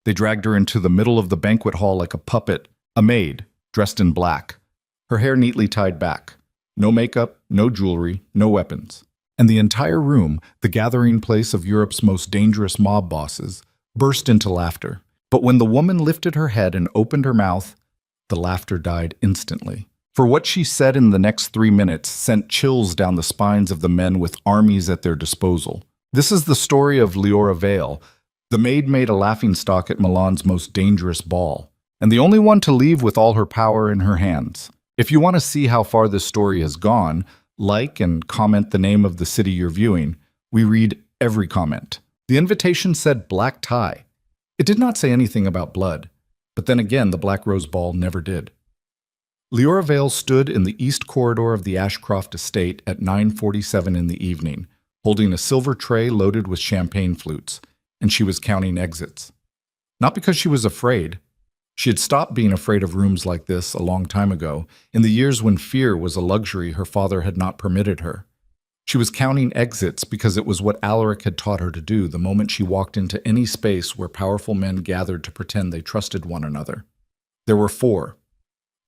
They dragged her into the middle of the banquet hall like a puppet, a maid, dressed in black, her hair neatly tied back. No makeup, no jewelry, no weapons. And the entire room, the gathering place of Europe's most dangerous mob bosses, burst into laughter. But when the woman lifted her head and opened her mouth, the laughter died instantly. For what she said in the next 3 minutes sent chills down the spines of the men with armies at their disposal. This is the story of Leora Vale. The maid made a laughingstock at Milan's most dangerous ball, and the only one to leave with all her power in her hands. If you want to see how far this story has gone, like and comment the name of the city you're viewing. We read every comment. The invitation said black tie. It did not say anything about blood, but then again the Black Rose Ball never did. Leora Vale stood in the east corridor of the Ashcroft estate at 9:47 in the evening, holding a silver tray loaded with champagne flutes, and she was counting exits. Not because she was afraid. She had stopped being afraid of rooms like this a long time ago, in the years when fear was a luxury her father had not permitted her. She was counting exits because it was what Alaric had taught her to do the moment she walked into any space where powerful men gathered to pretend they trusted one another. There were 4.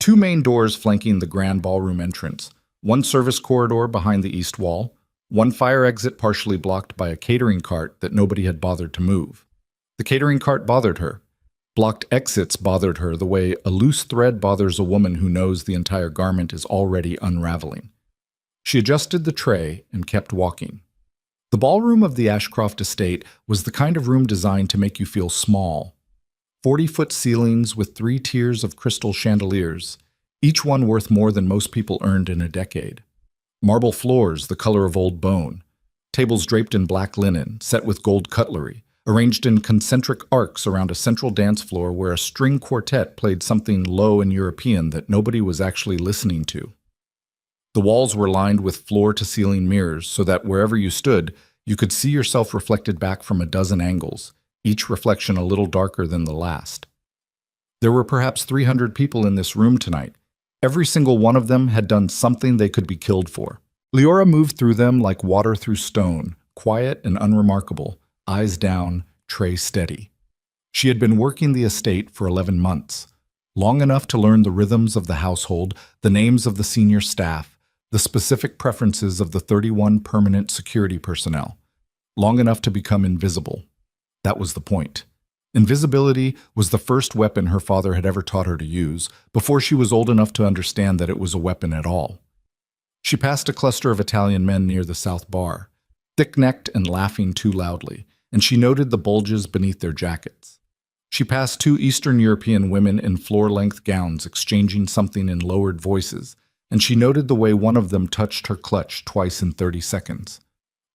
2 main doors flanking the grand ballroom entrance, 1 service corridor behind the east wall, 1 fire exit partially blocked by a catering cart that nobody had bothered to move. The catering cart bothered her. Blocked exits bothered her the way a loose thread bothers a woman who knows the entire garment is already unraveling. She adjusted the tray and kept walking. The ballroom of the Ashcroft estate was the kind of room designed to make you feel small. 40-foot ceilings with 3 tiers of crystal chandeliers, each one worth more than most people earned in a decade. Marble floors the color of old bone. Tables draped in black linen, set with gold cutlery, arranged in concentric arcs around a central dance floor where a string quartet played something low and European that nobody was actually listening to. The walls were lined with floor-to-ceiling mirrors so that wherever you stood, you could see yourself reflected back from a dozen angles, each reflection a little darker than the last. There were perhaps 300 people in this room tonight. Every single one of them had done something they could be killed for. Leora moved through them like water through stone, quiet and unremarkable, eyes down, tray steady. She had been working the estate for 11 months, long enough to learn the rhythms of the household, the names of the senior staff, the specific preferences of the 31 permanent security personnel, long enough to become invisible. That was the point. Invisibility was the first weapon her father had ever taught her to use, before she was old enough to understand that it was a weapon at all. She passed a cluster of Italian men near the south bar, thick-necked and laughing too loudly, and she noted the bulges beneath their jackets. She passed 2 Eastern European women in floor-length gowns exchanging something in lowered voices, and she noted the way one of them touched her clutch twice in 30 seconds.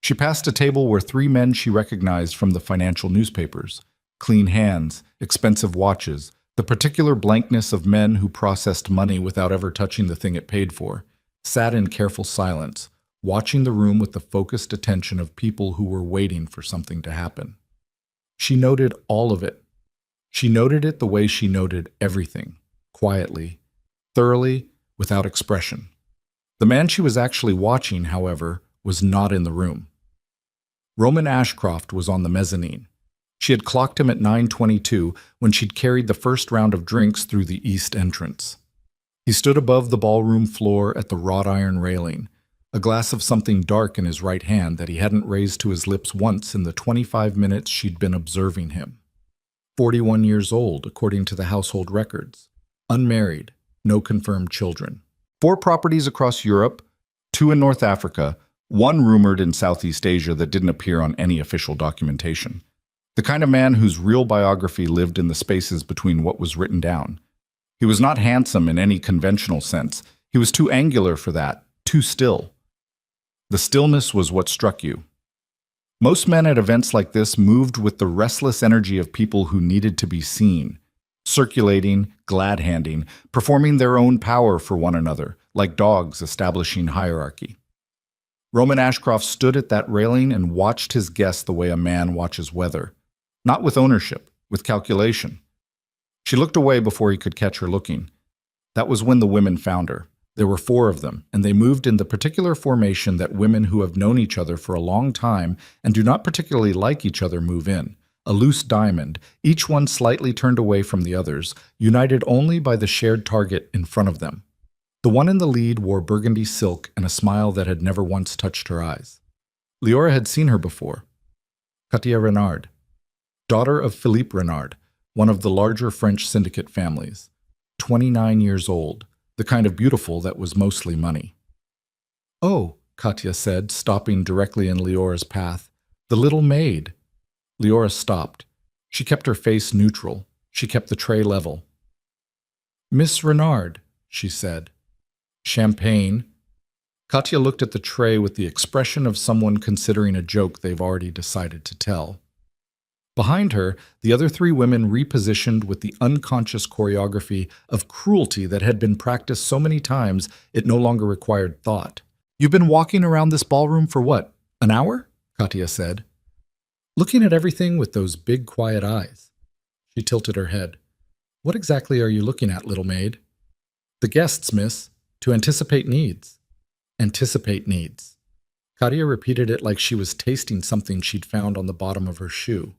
She passed a table where 3 men she recognized from the financial newspapers, clean hands, expensive watches, the particular blankness of men who processed money without ever touching the thing it paid for, sat in careful silence, watching the room with the focused attention of people who were waiting for something to happen. She noted all of it. She noted it the way she noted everything, quietly, thoroughly, without expression. The man she was actually watching, however, was not in the room. Roman Ashcroft was on the mezzanine. She had clocked him at 9:22 when she'd carried the first round of drinks through the east entrance. He stood above the ballroom floor at the wrought iron railing, a glass of something dark in his right hand that he hadn't raised to his lips once in the 25 minutes she'd been observing him. 41 years old, according to the household records. Unmarried, no confirmed children. 4 properties across Europe, 2 in North Africa, 1 rumored in Southeast Asia that didn't appear on any official documentation. The kind of man whose real biography lived in the spaces between what was written down. He was not handsome in any conventional sense. He was too angular for that, too still. The stillness was what struck you. Most men at events like this moved with the restless energy of people who needed to be seen, circulating, glad-handing, performing their own power for one another, like dogs establishing hierarchy. Roman Ashcroft stood at that railing and watched his guests the way a man watches weather. Not with ownership, with calculation. She looked away before he could catch her looking. That was when the women found her. There were 4 of them, and they moved in the particular formation that women who have known each other for a long time and do not particularly like each other move in, a loose diamond, each one slightly turned away from the others, united only by the shared target in front of them. The one in the lead wore burgundy silk and a smile that had never once touched her eyes. Leora had seen her before. Katia Renard, daughter of Philippe Renard, one of the larger French syndicate families. 29 years old, the kind of beautiful that was mostly money. "Oh," Katia said, stopping directly in Leora's path. "The little maid." Leora stopped. She kept her face neutral. She kept the tray level. "Miss Renard," she said. "Champagne." Katia looked at the tray with the expression of someone considering a joke they've already decided to tell. Behind her, the other three women repositioned with the unconscious choreography of cruelty that had been practiced so many times it no longer required thought. "You've been walking around this ballroom for what, an hour?" Katia said. "Looking at everything with those big, quiet eyes." She tilted her head. "What exactly are you looking at, little maid?" "The guests, miss. To anticipate needs." "Anticipate needs." Katia repeated it like she was tasting something she'd found on the bottom of her shoe.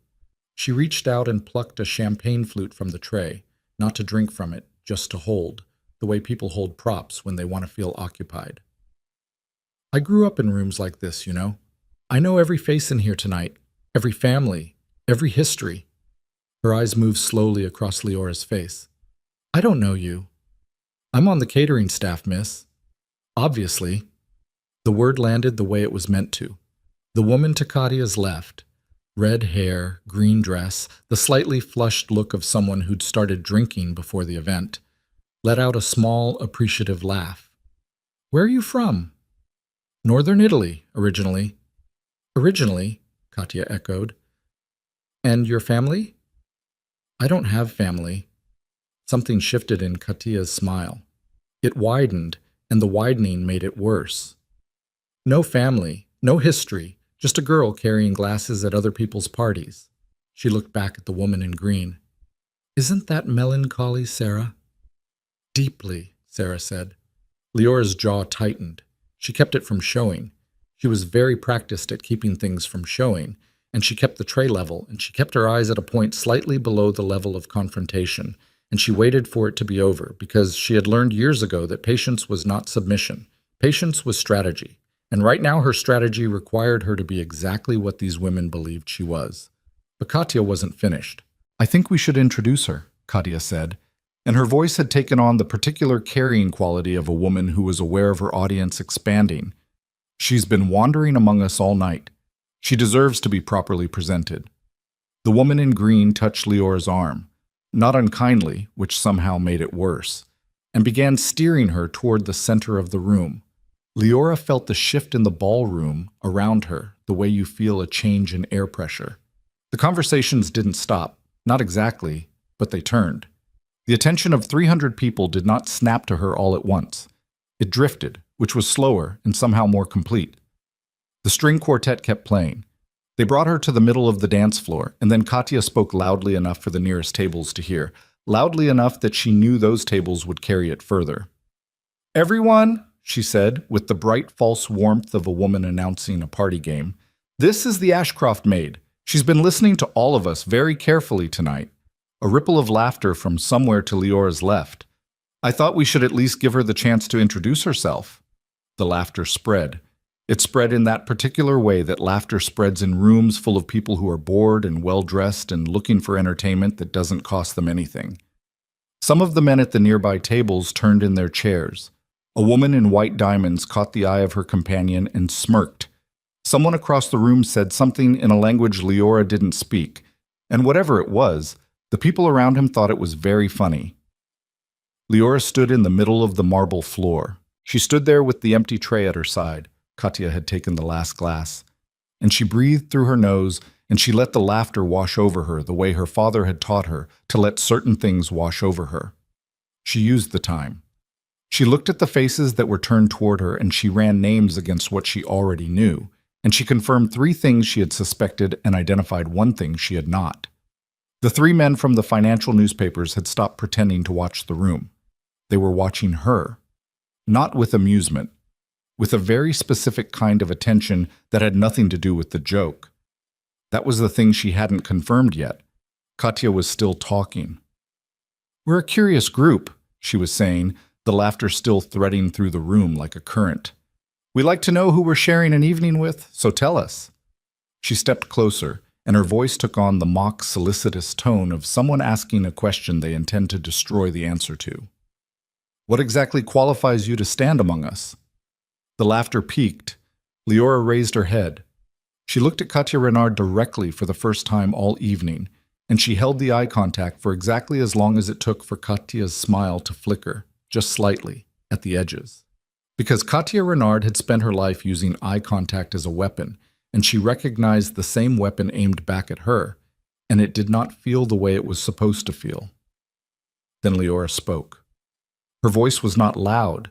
She reached out and plucked a champagne flute from the tray, not to drink from it, just to hold, the way people hold props when they want to feel occupied. "I grew up in rooms like this, you know. I know every face in here tonight, every family, every history." Her eyes moved slowly across Leora's face. "I don't know you." "I'm on the catering staff, miss." "Obviously." The word landed the way it was meant to. The woman to Katia's left, red hair, green dress, the slightly flushed look of someone who'd started drinking before the event, let out a small, appreciative laugh. "Where are you from?" "Northern Italy, originally." "Originally," Katia echoed. "And your family?" "I don't have family." Something shifted in Katia's smile. It widened, and the widening made it worse. "No family, no history, just a girl carrying glasses at other people's parties." She looked back at the woman in green. "Isn't that melancholy, Sarah?" "Deeply," Sarah said. Leora's jaw tightened. She kept it from showing. She was very practiced at keeping things from showing, and she kept the tray level, and she kept her eyes at a point slightly below the level of confrontation, and she waited for it to be over, because she had learned years ago that patience was not submission. Patience was strategy. And right now her strategy required her to be exactly what these women believed she was. But Katia wasn't finished. "I think we should introduce her," Katia said, and her voice had taken on the particular carrying quality of a woman who was aware of her audience expanding. "She's been wandering among us all night. She deserves to be properly presented." The woman in green touched Leora's arm, not unkindly, which somehow made it worse, and began steering her toward the center of the room. Leora felt the shift in the ballroom around her, the way you feel a change in air pressure. The conversations didn't stop, not exactly, but they turned. The attention of 300 people did not snap to her all at once. It drifted, which was slower and somehow more complete. The string quartet kept playing. They brought her to the middle of the dance floor, and then Katia spoke loudly enough for the nearest tables to hear, loudly enough that she knew those tables would carry it further. "Everyone," she said, with the bright, false warmth of a woman announcing a party game, "this is the Ashcroft maid. She's been listening to all of us very carefully tonight." A ripple of laughter from somewhere to Leora's left. "I thought we should at least give her the chance to introduce herself." The laughter spread. It spread in that particular way that laughter spreads in rooms full of people who are bored and well-dressed and looking for entertainment that doesn't cost them anything. Some of the men at the nearby tables turned in their chairs. A woman in white diamonds caught the eye of her companion and smirked. Someone across the room said something in a language Leora didn't speak, and whatever it was, the people around him thought it was very funny. Leora stood in the middle of the marble floor. She stood there with the empty tray at her side. Katia had taken the last glass. And she breathed through her nose, and she let the laughter wash over her the way her father had taught her to let certain things wash over her. She used the time. She looked at the faces that were turned toward her, and she ran names against what she already knew, and she confirmed 3 things she had suspected and identified 1 thing she had not. The 3 men from the financial newspapers had stopped pretending to watch the room. They were watching her. Not with amusement. With a very specific kind of attention that had nothing to do with the joke. That was the thing she hadn't confirmed yet. Katya was still talking. "We're a curious group," she was saying, the laughter still threading through the room like a current. "We like to know who we're sharing an evening with, so tell us." She stepped closer, and her voice took on the mock solicitous tone of someone asking a question they intend to destroy the answer to. "What exactly qualifies you to stand among us?" The laughter peaked. Leora raised her head. She looked at Katya Renard directly for the first time all evening, and she held the eye contact for exactly as long as it took for Katya's smile to flicker, just slightly, at the edges. Because Katya Renard had spent her life using eye contact as a weapon, and she recognized the same weapon aimed back at her, and it did not feel the way it was supposed to feel. Then Leora spoke. Her voice was not loud.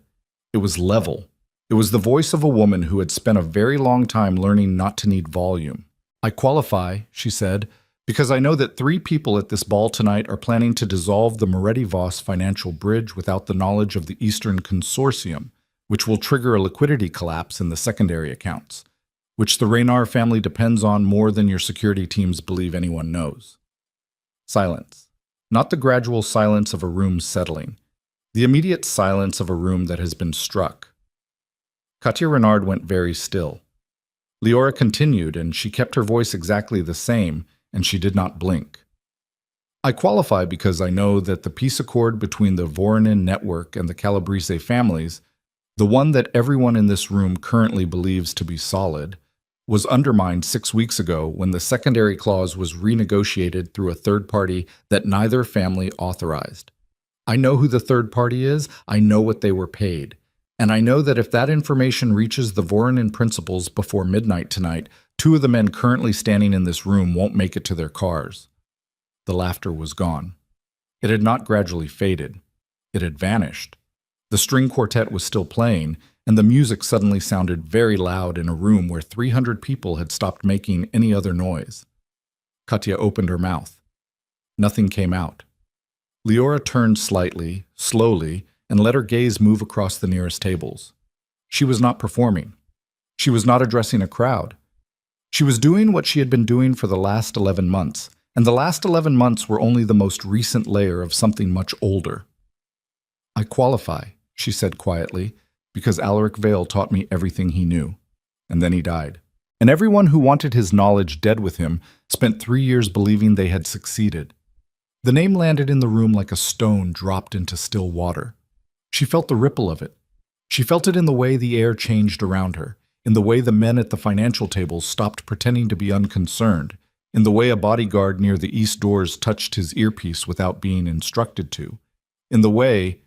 It was level. It was the voice of a woman who had spent a very long time learning not to need volume. "I qualify," she said, "because I know that 3 people at this ball tonight are planning to dissolve the Mafia Boss financial bridge without the knowledge of the Eastern Consortium, which will trigger a liquidity collapse in the secondary accounts, which the Reynard family depends on more than your security teams believe anyone knows." Silence. Not the gradual silence of a room settling. The immediate silence of a room that has been struck. Katya Renard went very still. Leora continued, and she kept her voice exactly the same, and she did not blink. "I qualify because I know that the peace accord between the Voronin network and the Calabrese families, the one that everyone in this room currently believes to be solid, was undermined 6 weeks ago when the secondary clause was renegotiated through a third party that neither family authorized. I know who the third party is, I know what they were paid, and I know that if that information reaches the Voronin principals before midnight tonight, 2 of the men currently standing in this room won't make it to their cars." The laughter was gone. It had not gradually faded. It had vanished. The string quartet was still playing, and the music suddenly sounded very loud in a room where 300 people had stopped making any other noise. Katya opened her mouth. Nothing came out. Leora turned slightly, slowly, and let her gaze move across the nearest tables. She was not performing. She was not addressing a crowd. She was doing what she had been doing for the last 11 months, and the last 11 months were only the most recent layer of something much older. "I qualify," she said quietly, "because Alaric Vale taught me everything he knew." And then he died. And everyone who wanted his knowledge dead with him spent 3 years believing they had succeeded. The name landed in the room like a stone dropped into still water. She felt the ripple of it. She felt it in the way the air changed around her, in the way the men at the financial tables stopped pretending to be unconcerned, in the way a bodyguard near the east doors touched his earpiece without being instructed to, in the way,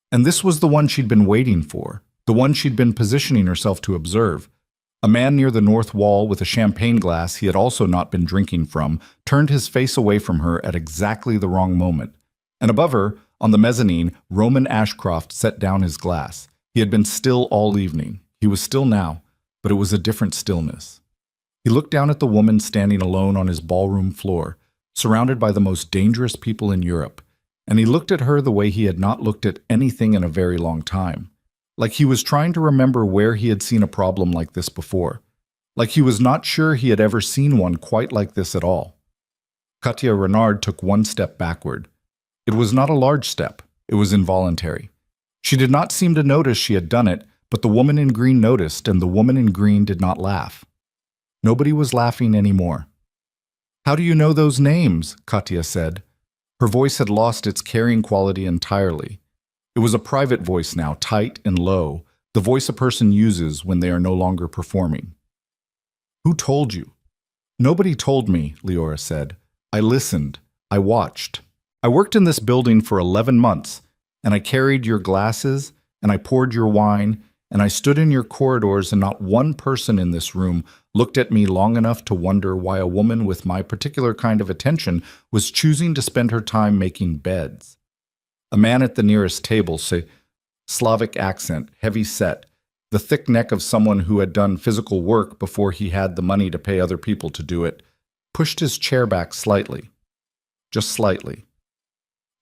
and this was the one she'd been waiting for, the one she'd been positioning herself to observe. A man near the north wall with a champagne glass he had also not been drinking from turned his face away from her at exactly the wrong moment. And above her, on the mezzanine, Roman Ashcroft set down his glass. He had been still all evening. He was still now, but it was a different stillness. He looked down at the woman standing alone on his ballroom floor, surrounded by the most dangerous people in Europe, and he looked at her the way he had not looked at anything in a very long time. Like he was trying to remember where he had seen a problem like this before. Like he was not sure he had ever seen one quite like this at all. Katya Renard took 1 step backward. It was not a large step. It was involuntary. She did not seem to notice she had done it, but the woman in green noticed, and the woman in green did not laugh. Nobody was laughing anymore. "How do you know those names?" Katya said. Her voice had lost its carrying quality entirely. It was a private voice now, tight and low, the voice a person uses when they are no longer performing. "Who told you?" "Nobody told me," Leora said. "I listened. I watched. I worked in this building for 11 months, and I carried your glasses, and I poured your wine, and I stood in your corridors, and not one person in this room looked at me long enough to wonder why a woman with my particular kind of attention was choosing to spend her time making beds. A man at the nearest table, say, Slavic accent, heavy set, the thick neck of someone who had done physical work before he had the money to pay other people to do it, pushed his chair back slightly. Just slightly.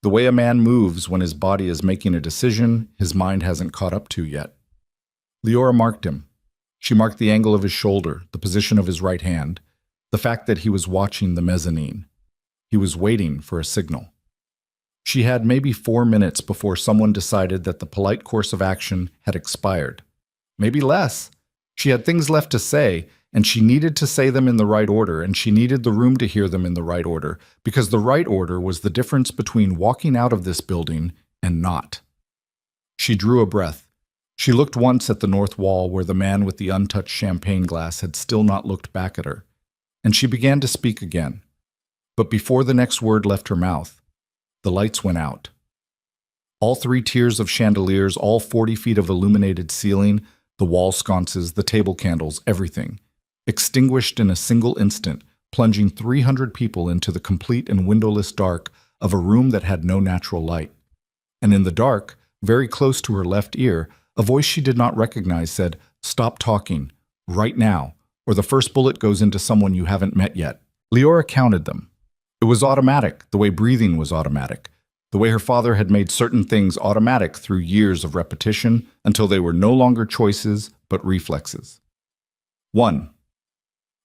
The way a man moves when his body is making a decision his mind hasn't caught up to yet. Leora marked him. She marked the angle of his shoulder, the position of his right hand. The fact that he was watching the mezzanine. He was waiting for a signal. She had maybe 4 minutes before someone decided that the polite course of action had expired. Maybe less. She had things left to say, and she needed to say them in the right order, and she needed the room to hear them in the right order, because the right order was the difference between walking out of this building and not. She drew a breath. She looked once at the north wall where the man with the untouched champagne glass had still not looked back at her, and she began to speak again. But before the next word left her mouth, the lights went out. All 3 tiers of chandeliers, all 40 feet of illuminated ceiling, the wall sconces, the table candles, everything, extinguished in a single instant, plunging 300 people into the complete and windowless dark of a room that had no natural light. And in the dark, very close to her left ear, a voice she did not recognize said, "Stop talking, right now, or the first bullet goes into someone you haven't met yet." Leora counted them. It was automatic, the way breathing was automatic, the way her father had made certain things automatic through years of repetition until they were no longer choices but reflexes. 1.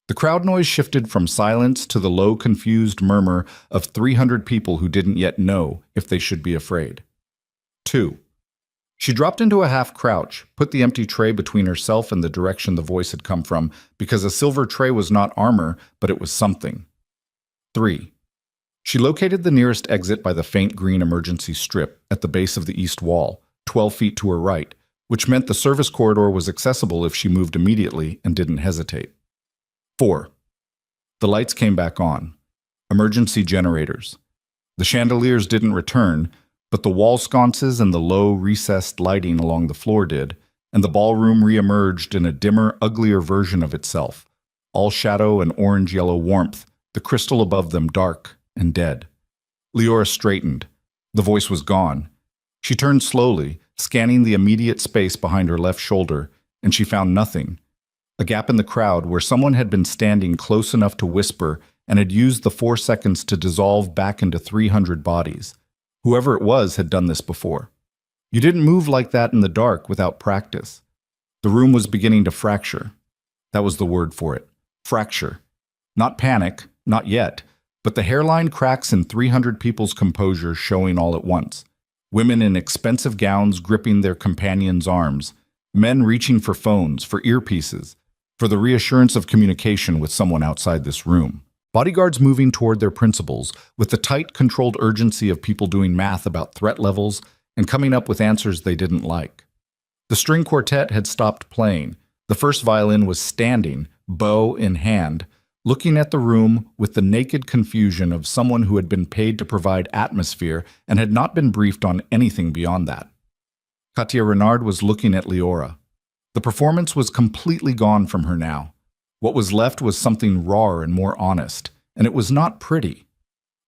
The crowd noise shifted from silence to the low, confused murmur of 300 people who didn't yet know if they should be afraid. 2. She dropped into a half crouch, put the empty tray between herself and the direction the voice had come from, because a silver tray was not armor, but it was something. 3. She located the nearest exit by the faint green emergency strip at the base of the east wall, 12 feet to her right, which meant the service corridor was accessible if she moved immediately and didn't hesitate. 4. The lights came back on. Emergency generators. The chandeliers didn't return, but the wall sconces and the low, recessed lighting along the floor did, and the ballroom re-emerged in a dimmer, uglier version of itself, all shadow and orange-yellow warmth, the crystal above them dark and dead. Leora straightened. The voice was gone. She turned slowly, scanning the immediate space behind her left shoulder, and she found nothing. A gap in the crowd where someone had been standing close enough to whisper and had used the 4 seconds to dissolve back into 300 bodies. Whoever it was had done this before. You didn't move like that in the dark without practice. The room was beginning to fracture. That was the word for it. Fracture. Not panic, not yet, but the hairline cracks in 300 people's composure showing all at once. Women in expensive gowns gripping their companions' arms. Men reaching for phones, for earpieces, for the reassurance of communication with someone outside this room. Bodyguards moving toward their principals with the tight, controlled urgency of people doing math about threat levels and coming up with answers they didn't like. The string quartet had stopped playing. The first violin was standing, bow in hand, looking at the room with the naked confusion of someone who had been paid to provide atmosphere and had not been briefed on anything beyond that. Katia Renard was looking at Leora. The performance was completely gone from her now. What was left was something rawer and more honest, and it was not pretty.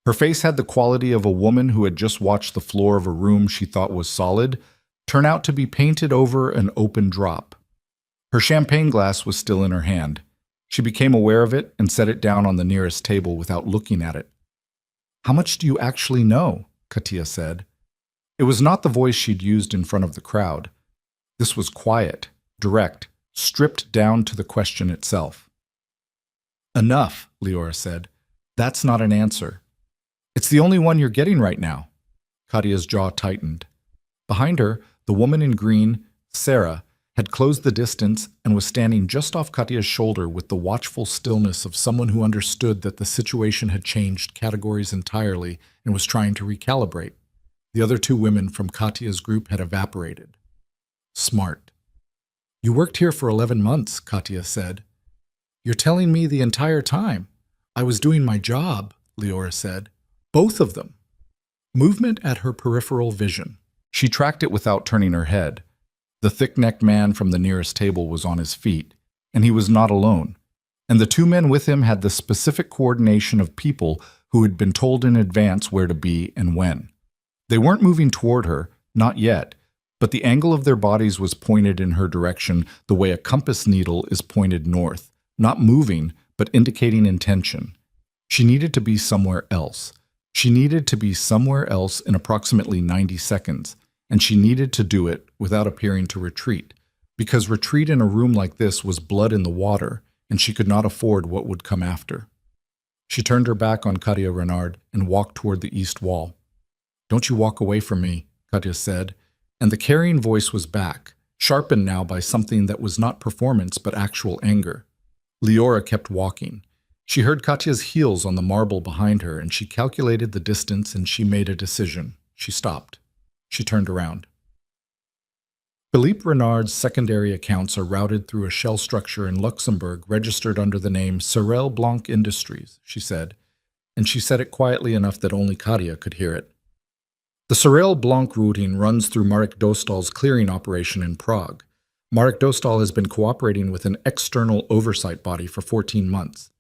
Her face had the quality of a woman who had just watched the floor of a room she thought was solid turn out to be painted over an open drop. Her champagne glass was still in her hand. She became aware of it and set it down on the nearest table without looking at it. "How much do you actually know?" Katia said. It was not the voice she'd used in front of the crowd. This was quiet, direct, stripped down to the question itself. "Enough," Leora said. "That's not an answer. It's the only one you're getting right now." Katia's jaw tightened. Behind her, the woman in green, Sarah, had closed the distance and was standing just off Katia's shoulder with the watchful stillness of someone who understood that the situation had changed categories entirely and was trying to recalibrate. The other 2 women from Katia's group had evaporated. Smart. "You worked here for 11 months, Katia said. "You're telling me the entire time. I was doing my job," Leora said. "Both of them." Movement at her peripheral vision. She tracked it without turning her head. The thick-necked man from the nearest table was on his feet, and he was not alone. And the 2 men with him had the specific coordination of people who had been told in advance where to be and when. They weren't moving toward her, not yet, but the angle of their bodies was pointed in her direction the way a compass needle is pointed north, not moving, but indicating intention. She needed to be somewhere else. She needed to be somewhere else in approximately 90 seconds, and she needed to do it without appearing to retreat, because retreat in a room like this was blood in the water, and she could not afford what would come after. She turned her back on Katya Renard and walked toward the east wall. "Don't you walk away from me," Katya said, and the carrying voice was back, sharpened now by something that was not performance but actual anger. Leora kept walking. She heard Katya's heels on the marble behind her, and she calculated the distance, and she made a decision. She stopped. She turned around. Philippe Renard's secondary accounts are routed through a shell structure in Luxembourg registered under the name Sorel Blanc Industries, she said, and she said it quietly enough that only Katya could hear it. The Sorel Blanc routing runs through Marek Dostal's clearing operation in Prague. Marek Dostal has been cooperating with an external oversight body for 14 months.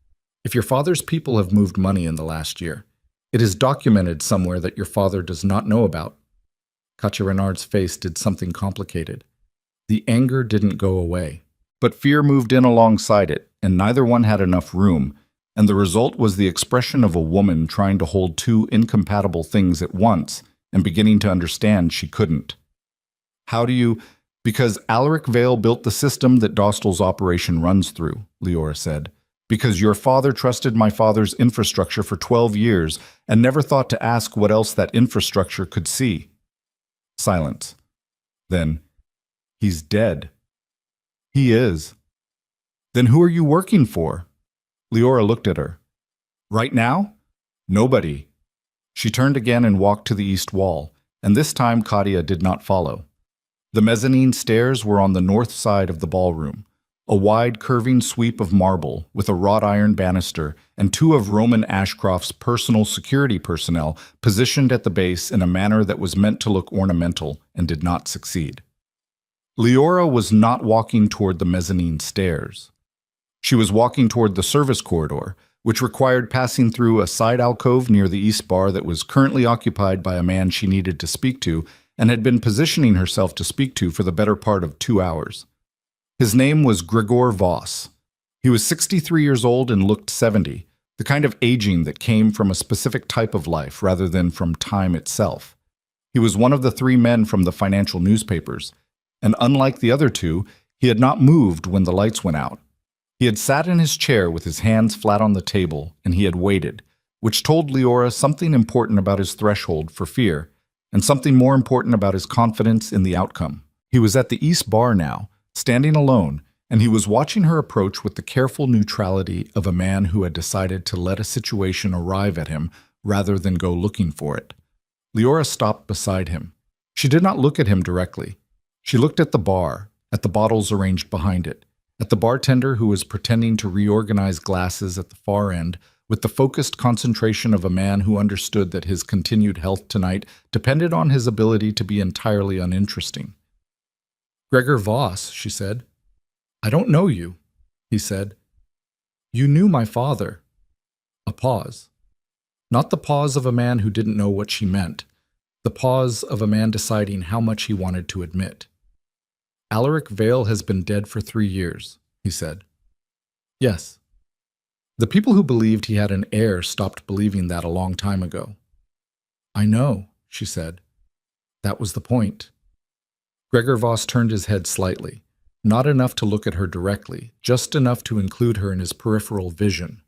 If your father's people have moved money in the last year, it is documented somewhere that your father does not know about. Katya Renard's face did something complicated. The anger didn't go away, but fear moved in alongside it, and neither one had enough room, and the result was the expression of a woman trying to hold two incompatible things at once and beginning to understand she couldn't. How do you... Because Alaric Vale built the system that Dostal's operation runs through, Leora said. Because your father trusted my father's infrastructure for 12 years and never thought to ask what else that infrastructure could see. Silence. Then, he's dead. He is. Then who are you working for? Leora looked at her. Right now? Nobody. She turned again and walked to the east wall, and this time Katya did not follow. The mezzanine stairs were on the north side of the ballroom, a wide curving sweep of marble with a wrought iron banister and two of Roman Ashcroft's personal security personnel positioned at the base in a manner that was meant to look ornamental and did not succeed. Leora was not walking toward the mezzanine stairs. She was walking toward the service corridor, which required passing through a side alcove near the east bar that was currently occupied by a man she needed to speak to and had been positioning herself to speak to for the better part of 2 hours. His name was Gregor Voss. He was 63 years old and looked 70, the kind of aging that came from a specific type of life rather than from time itself. He was one of the 3 men from the financial newspapers, and unlike the other 2, he had not moved when the lights went out. He had sat in his chair with his hands flat on the table, and he had waited, which told Leora something important about his threshold for fear, and something more important about his confidence in the outcome. He was at the East Bar now, standing alone, and he was watching her approach with the careful neutrality of a man who had decided to let a situation arrive at him rather than go looking for it. Leora stopped beside him. She did not look at him directly. She looked at the bar, at the bottles arranged behind it, at the bartender who was pretending to reorganize glasses at the far end, with the focused concentration of a man who understood that his continued health tonight depended on his ability to be entirely uninteresting. "Gregor Voss," she said. "I don't know you," he said. "You knew my father." A pause. Not the pause of a man who didn't know what she meant, the pause of a man deciding how much he wanted to admit. "Alaric Vale has been dead for 3 years," he said. "Yes." The people who believed he had an heir stopped believing that a long time ago. "I know," she said. "That was the point." Gregor Voss turned his head slightly, not enough to look at her directly, just enough to include her in his peripheral vision.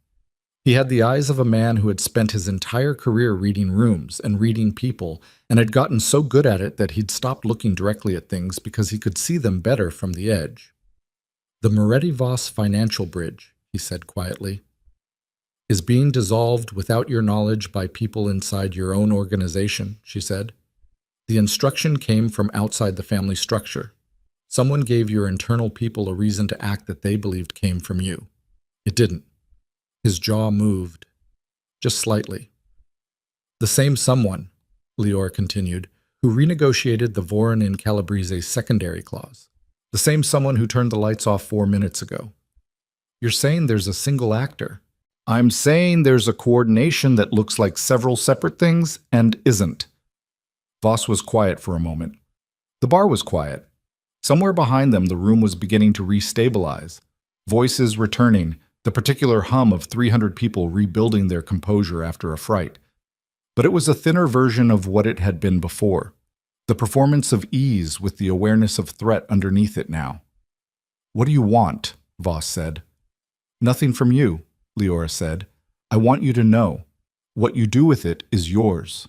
He had the eyes of a man who had spent his entire career reading rooms and reading people, and had gotten so good at it that he'd stopped looking directly at things because he could see them better from the edge. "The Moretti-Voss financial bridge," he said quietly, "is being dissolved without your knowledge by people inside your own organization," she said. "The instruction came from outside the family structure. Someone gave your internal people a reason to act that they believed came from you. It didn't." His jaw moved, just slightly. "The same someone," Leora continued, "who renegotiated the Voron in Calabrese's secondary clause. The same someone who turned the lights off 4 minutes ago. You're saying there's a single actor. I'm saying there's a coordination that looks like several separate things and isn't." Voss was quiet for a moment. The bar was quiet. Somewhere behind them, the room was beginning to restabilize. Voices returning, the particular hum of 300 people rebuilding their composure after a fright. But it was a thinner version of what it had been before. The performance of ease with the awareness of threat underneath it now. "What do you want?" Voss said. "Nothing from you," Leora said. I want you to know. What you do with it is yours."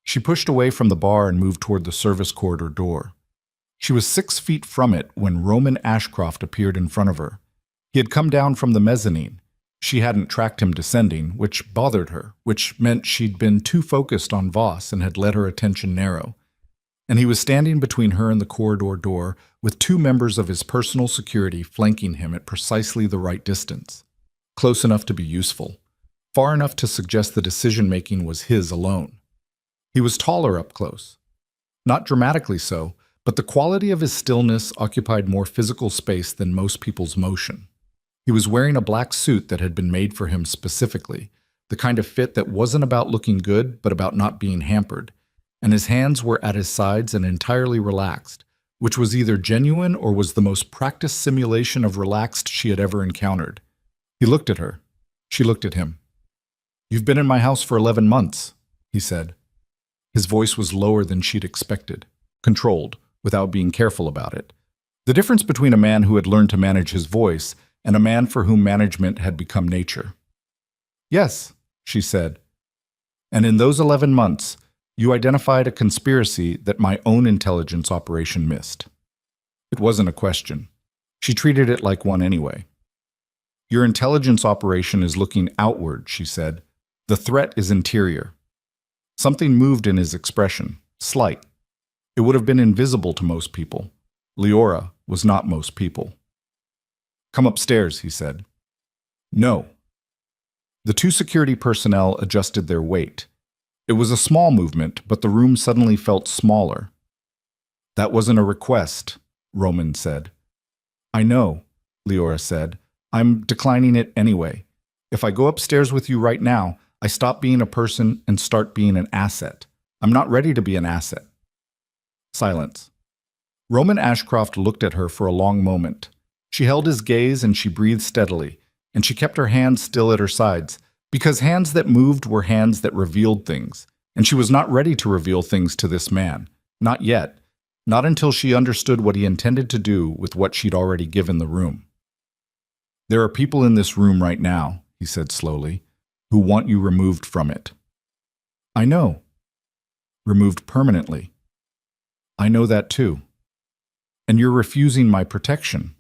She pushed away from the bar and moved toward the service corridor door. She was 6 feet from it when Roman Ashcroft appeared in front of her. He had come down from the mezzanine. She hadn't tracked him descending, which bothered her, which meant she'd been too focused on Voss and had let her attention narrow. And he was standing between her and the corridor door, with 2 members of his personal security flanking him at precisely the right distance. Close enough to be useful. Far enough to suggest the decision-making was his alone. He was taller up close. Not dramatically so, but the quality of his stillness occupied more physical space than most people's motion. He was wearing a black suit that had been made for him specifically, the kind of fit that wasn't about looking good, but about not being hampered, and his hands were at his sides and entirely relaxed, which was either genuine or was the most practiced simulation of relaxed she had ever encountered. He looked at her. She looked at him. "You've been in my house for 11 months, he said. His voice was lower than she'd expected, controlled, without being careful about it. The difference between a man who had learned to manage his voice and a man for whom management had become nature. "Yes," she said. "And in those 11 months, you identified a conspiracy that my own intelligence operation missed." It wasn't a question. She treated it like one anyway. "Your intelligence operation is looking outward," she said. "The threat is interior." Something moved in his expression, slight. It would have been invisible to most people. Leora was not most people. "Come upstairs," he said. "No." The 2 security personnel adjusted their weight. It was a small movement, but the room suddenly felt smaller. "That wasn't a request," Roman said. "I know," Leora said. "I'm declining it anyway. If I go upstairs with you right now, I stop being a person and start being an asset. I'm not ready to be an asset." Silence. Roman Ashcroft looked at her for a long moment. She held his gaze and she breathed steadily, and she kept her hands still at her sides, because hands that moved were hands that revealed things, and she was not ready to reveal things to this man. Not yet. Not until she understood what he intended to do with what she'd already given the room. "There are people in this room right now," he said slowly, "who want you removed from it." "I know." "Removed permanently." "I know that too." "And you're refusing my protection."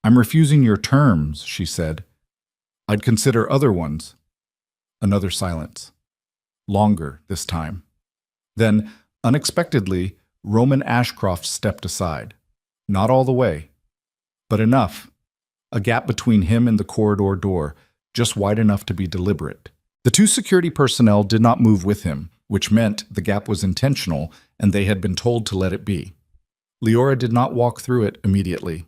"I'm refusing your terms," she said. "I'd consider other ones." Another silence. Longer this time. Then, unexpectedly, Roman Ashcroft stepped aside. Not all the way, but enough. A gap between him and the corridor door, just wide enough to be deliberate. The 2 security personnel did not move with him, which meant the gap was intentional and they had been told to let it be. Leora did not walk through it immediately.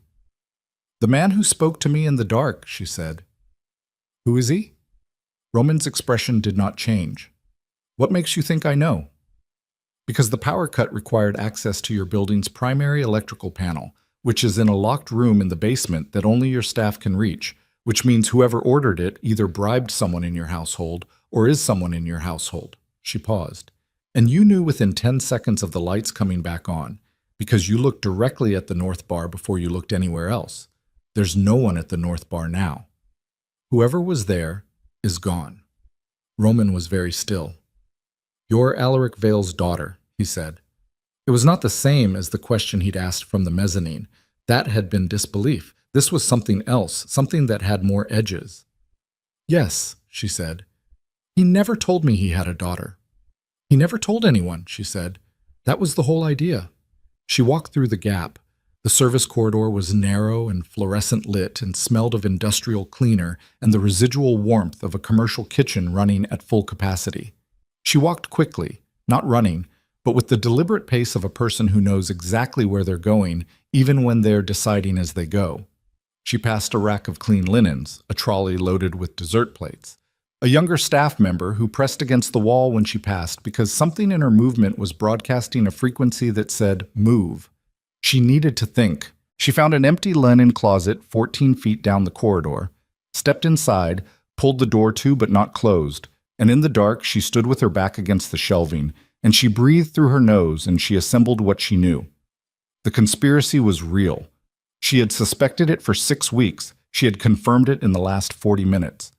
"The man who spoke to me in the dark," she said. "Who is he?" Roman's expression did not change. "What makes you think I know?" "Because the power cut required access to your building's primary electrical panel, which is in a locked room in the basement that only your staff can reach, which means whoever ordered it either bribed someone in your household or is someone in your household." She paused. "And you knew within 10 seconds of the lights coming back on, because you looked directly at the North Bar before you looked anywhere else. There's no one at the North Bar now. Whoever was there is gone." Roman was very still. "You're Alaric Vale's daughter," he said. It was not the same as the question he'd asked from the mezzanine. That had been disbelief. This was something else, something that had more edges. "Yes," she said. "He never told me he had a daughter." "He never told anyone," she said. "That was the whole idea." She walked through the gap. The service corridor was narrow and fluorescent lit and smelled of industrial cleaner and the residual warmth of a commercial kitchen running at full capacity. She walked quickly, not running, but with the deliberate pace of a person who knows exactly where they're going, even when they're deciding as they go. She passed a rack of clean linens, a trolley loaded with dessert plates, a younger staff member who pressed against the wall when she passed because something in her movement was broadcasting a frequency that said, "Move." She needed to think. She found an empty linen closet 14 feet down the corridor, stepped inside, pulled the door to but not closed, and in the dark she stood with her back against the shelving, and she breathed through her nose and she assembled what she knew. The conspiracy was real. She had suspected it for 6 weeks. She had confirmed it in the last 40 minutes.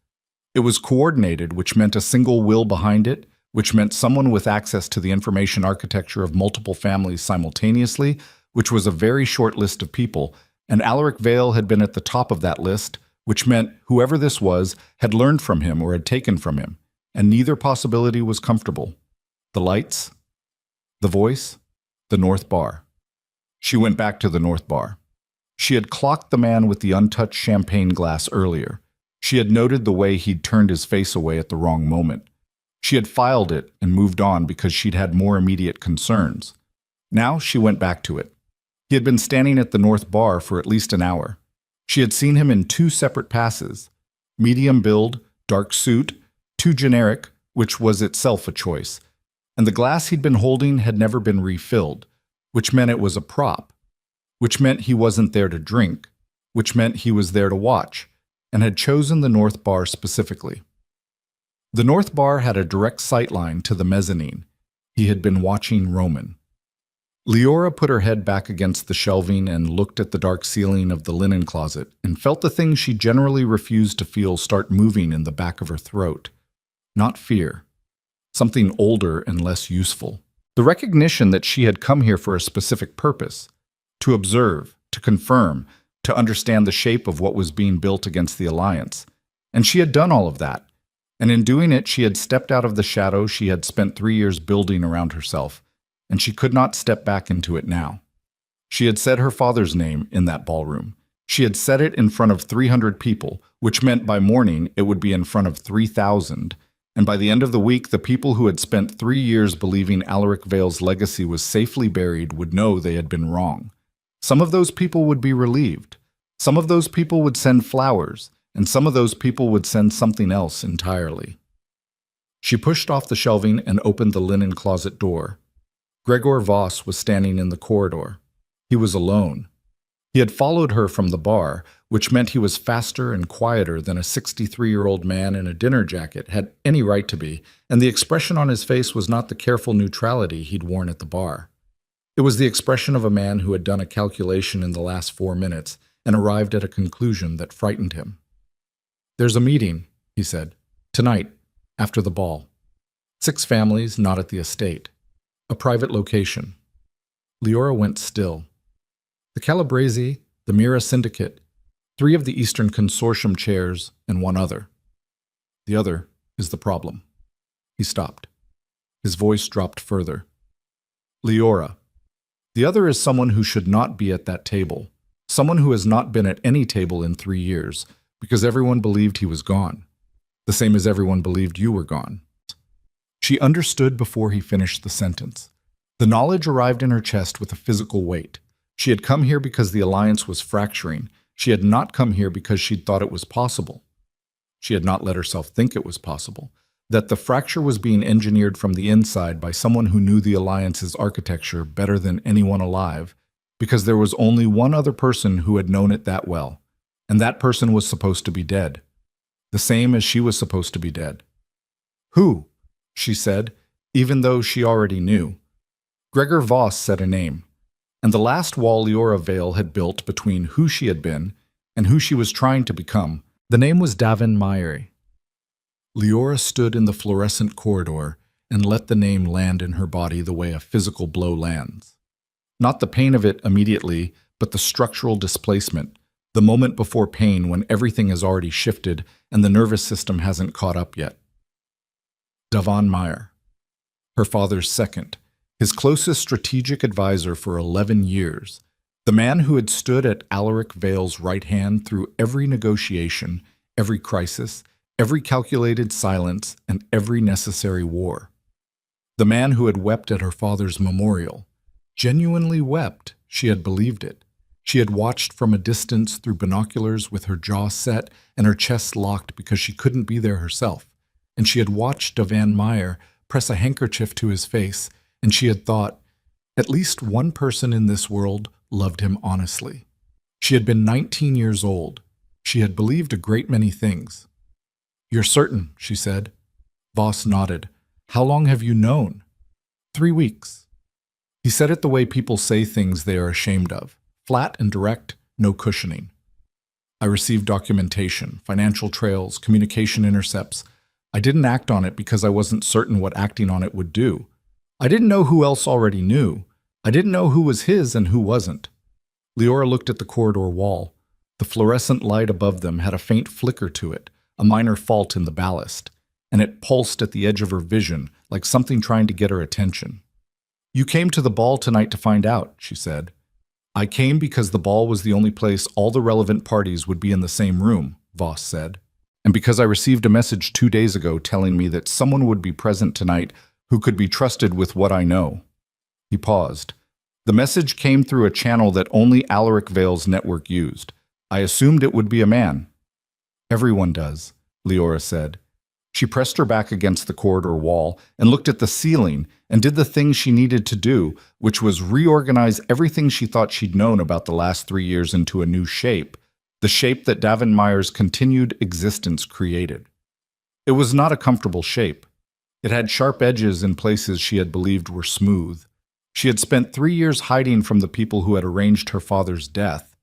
It was coordinated, which meant a single will behind it, which meant someone with access to the information architecture of multiple families simultaneously, which was a very short list of people, and Alaric Vale had been at the top of that list, which meant whoever this was had learned from him or had taken from him, and neither possibility was comfortable. The lights, the voice, the North Bar. She went back to the North Bar. She had clocked the man with the untouched champagne glass earlier. She had noted the way he'd turned his face away at the wrong moment. She had filed it and moved on because she'd had more immediate concerns. Now she went back to it. He had been standing at the North Bar for at least an hour. She had seen him in 2 separate passes. Medium build, dark suit, too generic, which was itself a choice. And the glass he'd been holding had never been refilled, which meant it was a prop, which meant he wasn't there to drink, which meant he was there to watch, and had chosen the North Bar specifically. The North Bar had a direct sightline to the mezzanine. He had been watching Roman. Leora put her head back against the shelving and looked at the dark ceiling of the linen closet and felt the thing she generally refused to feel start moving in the back of her throat. Not fear. Something older and less useful. The recognition that she had come here for a specific purpose. To observe, to confirm, to understand the shape of what was being built against the Alliance. And she had done all of that. And in doing it, she had stepped out of the shadow she had spent 3 years building around herself, and she could not step back into it now. She had said her father's name in that ballroom. She had said it in front of 300 people, which meant by morning it would be in front of 3,000, and by the end of the week, the people who had spent 3 years believing Alaric Vale's legacy was safely buried would know they had been wrong. Some of those people would be relieved. Some of those people would send flowers, and some of those people would send something else entirely. She pushed off the shelving and opened the linen closet door. Gregor Voss was standing in the corridor. He was alone. He had followed her from the bar, which meant he was faster and quieter than a 63-year-old man in a dinner jacket had any right to be, and the expression on his face was not the careful neutrality he'd worn at the bar. It was the expression of a man who had done a calculation in the last 4 minutes and arrived at a conclusion that frightened him. "There's a meeting," he said. "Tonight, after the ball. 6 families, not at the estate. A private location." Leora went still. The Calabrese, the Mira Syndicate, 3 of the Eastern Consortium chairs, and 1 other. The other is the problem. He stopped. His voice dropped further. "Leora, the other is someone who should not be at that table, someone who has not been at any table in 3 years, because everyone believed he was gone, the same as everyone believed you were gone." She understood before he finished the sentence. The knowledge arrived in her chest with a physical weight. She had come here because the Alliance was fracturing. She had not come here because she'd thought it was possible. She had not let herself think it was possible. That the fracture was being engineered from the inside by someone who knew the Alliance's architecture better than anyone alive, because there was only one other person who had known it that well. And that person was supposed to be dead, the same as she was supposed to be dead. "Who?" she said, even though she already knew. Gregor Voss said a name, and the last wall Leora Vale had built between who she had been and who she was trying to become, the name was Davin Meyer. Leora stood in the fluorescent corridor and let the name land in her body the way a physical blow lands. Not the pain of it immediately, but the structural displacement, the moment before pain when everything has already shifted and the nervous system hasn't caught up yet. Davin Meyer, her father's second, his closest strategic advisor for 11 years, the man who had stood at Alaric Vale's right hand through every negotiation, every crisis, every calculated silence, and every necessary war. The man who had wept at her father's memorial. Genuinely wept, she had believed it. She had watched from a distance through binoculars with her jaw set and her chest locked because she couldn't be there herself. And she had watched Davin Meyer press a handkerchief to his face, and she had thought, at least one person in this world loved him honestly. She had been 19 years old. She had believed a great many things. "You're certain," she said. Voss nodded. "How long have you known?" 3 weeks. He said it the way people say things they are ashamed of. Flat and direct, no cushioning. I received documentation, financial trails, communication intercepts. I didn't act on it because I wasn't certain what acting on it would do. I didn't know who else already knew. I didn't know who was his and who wasn't. Leora looked at the corridor wall. The fluorescent light above them had a faint flicker to it, a minor fault in the ballast, and it pulsed at the edge of her vision like something trying to get her attention. "You came to the ball tonight to find out," she said. "I came because the ball was the only place all the relevant parties would be in the same room," Voss said. "And because I received a message 2 days ago telling me that someone would be present tonight who could be trusted with what I know." He paused. "The message came through a channel that only Alaric Vale's network used. I assumed it would be a man." "Everyone does," Leora said. She pressed her back against the corridor wall and looked at the ceiling and did the thing she needed to do, which was reorganize everything she thought she'd known about the last 3 years into a new shape, the shape that Davin Meyer's continued existence created. It was not a comfortable shape. It had sharp edges in places she had believed were smooth. She had spent 3 years hiding from the people who had arranged her father's death.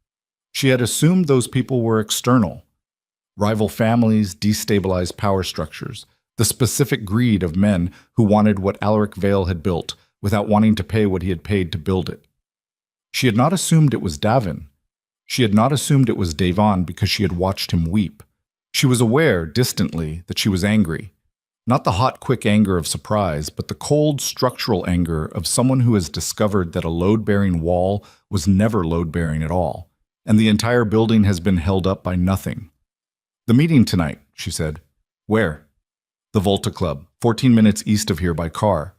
She had assumed those people were external. Rival families, destabilized power structures, the specific greed of men who wanted what Alaric Vale had built without wanting to pay what he had paid to build it. She had not assumed it was Davin. She had not assumed it was Davon because she had watched him weep. She was aware, distantly, that she was angry. Not the hot, quick anger of surprise, but the cold, structural anger of someone who has discovered that a load-bearing wall was never load-bearing at all, and the entire building has been held up by nothing. "The meeting tonight," she said. "Where?" "The Volta Club, 14 minutes east of here by car."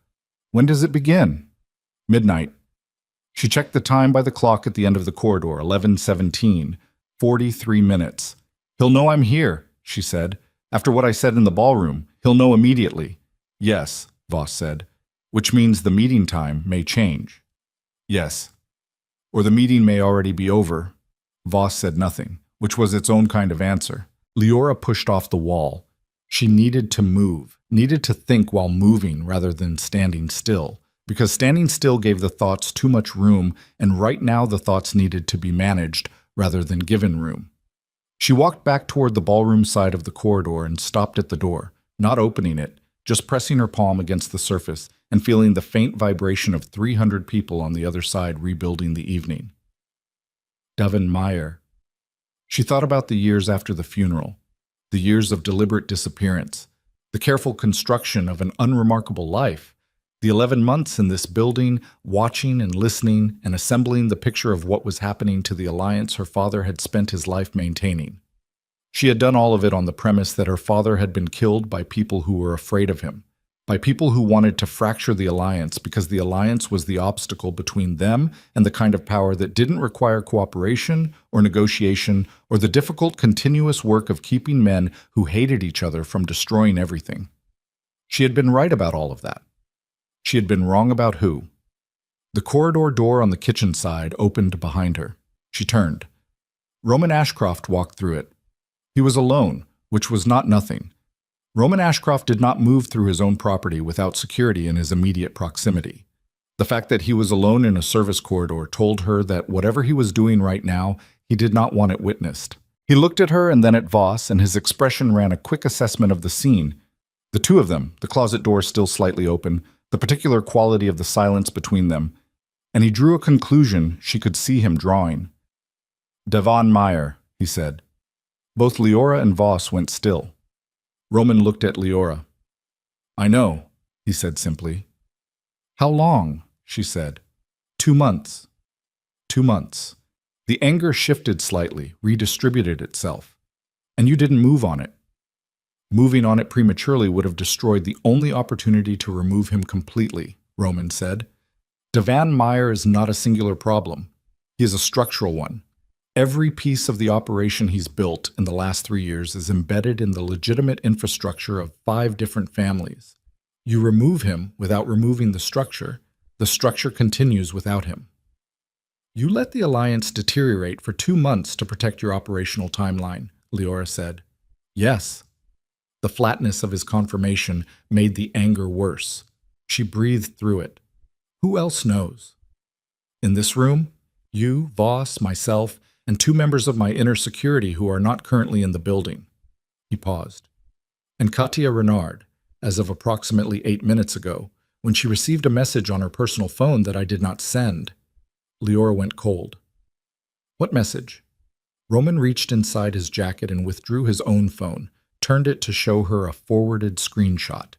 "When does it begin?" "Midnight." She checked the time by the clock at the end of the corridor, 11:17, 43 minutes. "He'll know I'm here," she said. "After what I said in the ballroom, he'll know immediately." "Yes," Voss said, "which means the meeting time may change." "Yes. Or the meeting may already be over." Voss said nothing, which was its own kind of answer. Leora pushed off the wall. She needed to move, needed to think while moving rather than standing still, because standing still gave the thoughts too much room, and right now the thoughts needed to be managed rather than given room. She walked back toward the ballroom side of the corridor and stopped at the door, not opening it, just pressing her palm against the surface and feeling the faint vibration of 300 people on the other side rebuilding the evening. Davin Meyer. She thought about the years after the funeral, the years of deliberate disappearance, the careful construction of an unremarkable life, the 11 months in this building, watching and listening and assembling the picture of what was happening to the alliance her father had spent his life maintaining. She had done all of it on the premise that her father had been killed by people who were afraid of him, by people who wanted to fracture the alliance because the alliance was the obstacle between them and the kind of power that didn't require cooperation or negotiation or the difficult continuous work of keeping men who hated each other from destroying everything. She had been right about all of that. She had been wrong about who. The corridor door on the kitchen side opened behind her. She turned. Roman Ashcroft walked through it. He was alone, which was not nothing. Roman Ashcroft did not move through his own property without security in his immediate proximity. The fact that he was alone in a service corridor told her that whatever he was doing right now, he did not want it witnessed. He looked at her and then at Voss, and his expression ran a quick assessment of the scene. The two of them, the closet door still slightly open, the particular quality of the silence between them, and he drew a conclusion she could see him drawing. "Davin Meyer," he said. Both Leora and Voss went still. Roman looked at Leora. "I know," he said simply. "How long?" she said. 2 months. 2 months. The anger shifted slightly, redistributed itself. "And you didn't move on it." "Moving on it prematurely would have destroyed the only opportunity to remove him completely," Roman said. "Davin Meyer is not a singular problem. He is a structural one. Every piece of the operation he's built in the last 3 years is embedded in the legitimate infrastructure of 5 different families. You remove him without removing the structure continues without him. You let the alliance deteriorate for 2 months to protect your operational timeline," Leora said. "Yes." The flatness of his confirmation made the anger worse. She breathed through it. "Who else knows? In this room, you, Voss, myself, and 2 members of my inner security who are not currently in the building." He paused. "And Katia Renard, as of approximately 8 minutes ago, when she received a message on her personal phone that I did not send." Leora went cold. "What message?" Roman reached inside his jacket and withdrew his own phone, turned it to show her a forwarded screenshot.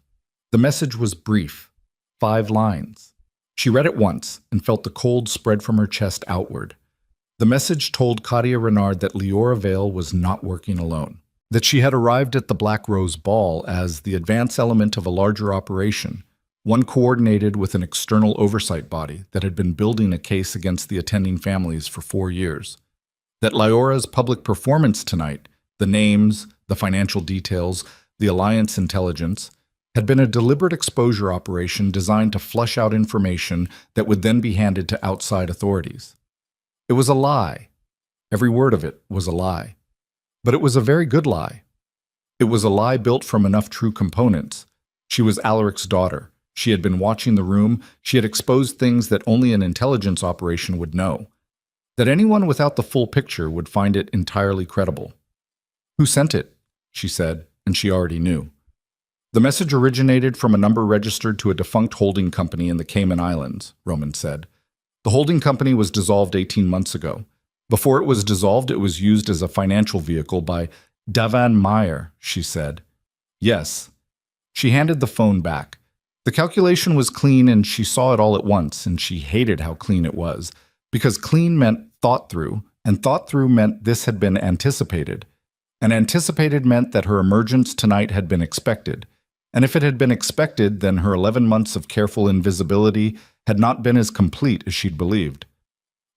The message was brief, 5 lines. She read it once and felt the cold spread from her chest outward. The message told Katia Renard that Leora Vale was not working alone, that she had arrived at the Black Rose Ball as the advance element of a larger operation, one coordinated with an external oversight body that had been building a case against the attending families for 4 years. That Leora's public performance tonight, the names, the financial details, the alliance intelligence, had been a deliberate exposure operation designed to flush out information that would then be handed to outside authorities. It was a lie. Every word of it was a lie. But it was a very good lie. It was a lie built from enough true components. She was Alaric's daughter. She had been watching the room. She had exposed things that only an intelligence operation would know. That anyone without the full picture would find it entirely credible. "Who sent it?" she said, and she already knew. "The message originated from a number registered to a defunct holding company in the Cayman Islands," Roman said. "The holding company was dissolved 18 months ago. Before it was dissolved, it was used as a financial vehicle by Davan Meyer," she said. "Yes." She handed the phone back. The calculation was clean and she saw it all at once, and she hated how clean it was, because clean meant thought through, and thought through meant this had been anticipated. And anticipated meant that her emergence tonight had been expected. And if it had been expected, then her 11 months of careful invisibility had not been as complete as she'd believed.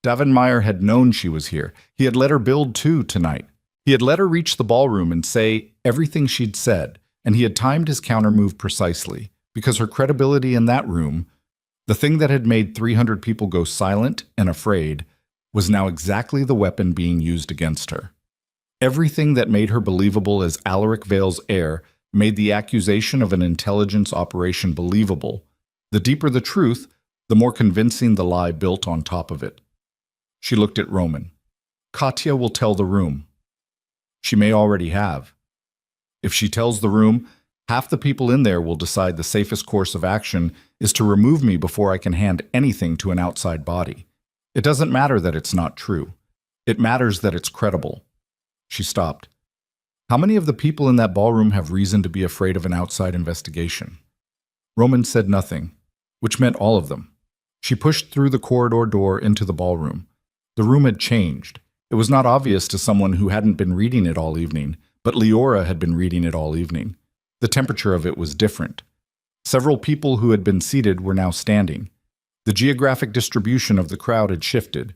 Meyer had known she was here. He had let her build too tonight. He had let her reach the ballroom and say everything she'd said, and he had timed his countermove precisely, because her credibility in that room, the thing that had made 300 people go silent and afraid, was now exactly the weapon being used against her. Everything that made her believable as Alaric Vale's heir made the accusation of an intelligence operation believable. The deeper the truth, the more convincing the lie built on top of it. She looked at Roman. "Katia will tell the room." She may already have. If she tells the room, half the people in there will decide the safest course of action is to remove me before I can hand anything to an outside body. It doesn't matter that it's not true. It matters that it's credible. She stopped. "How many of the people in that ballroom have reason to be afraid of an outside investigation?" Roman said nothing, which meant all of them. She pushed through the corridor door into the ballroom. The room had changed. It was not obvious to someone who hadn't been reading it all evening, but Leora had been reading it all evening. The temperature of it was different. Several people who had been seated were now standing. The geographic distribution of the crowd had shifted.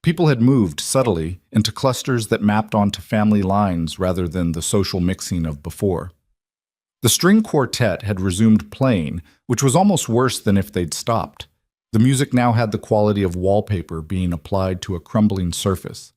People had moved subtly into clusters that mapped onto family lines rather than the social mixing of before. The string quartet had resumed playing, which was almost worse than if they'd stopped. The music now had the quality of wallpaper being applied to a crumbling surface.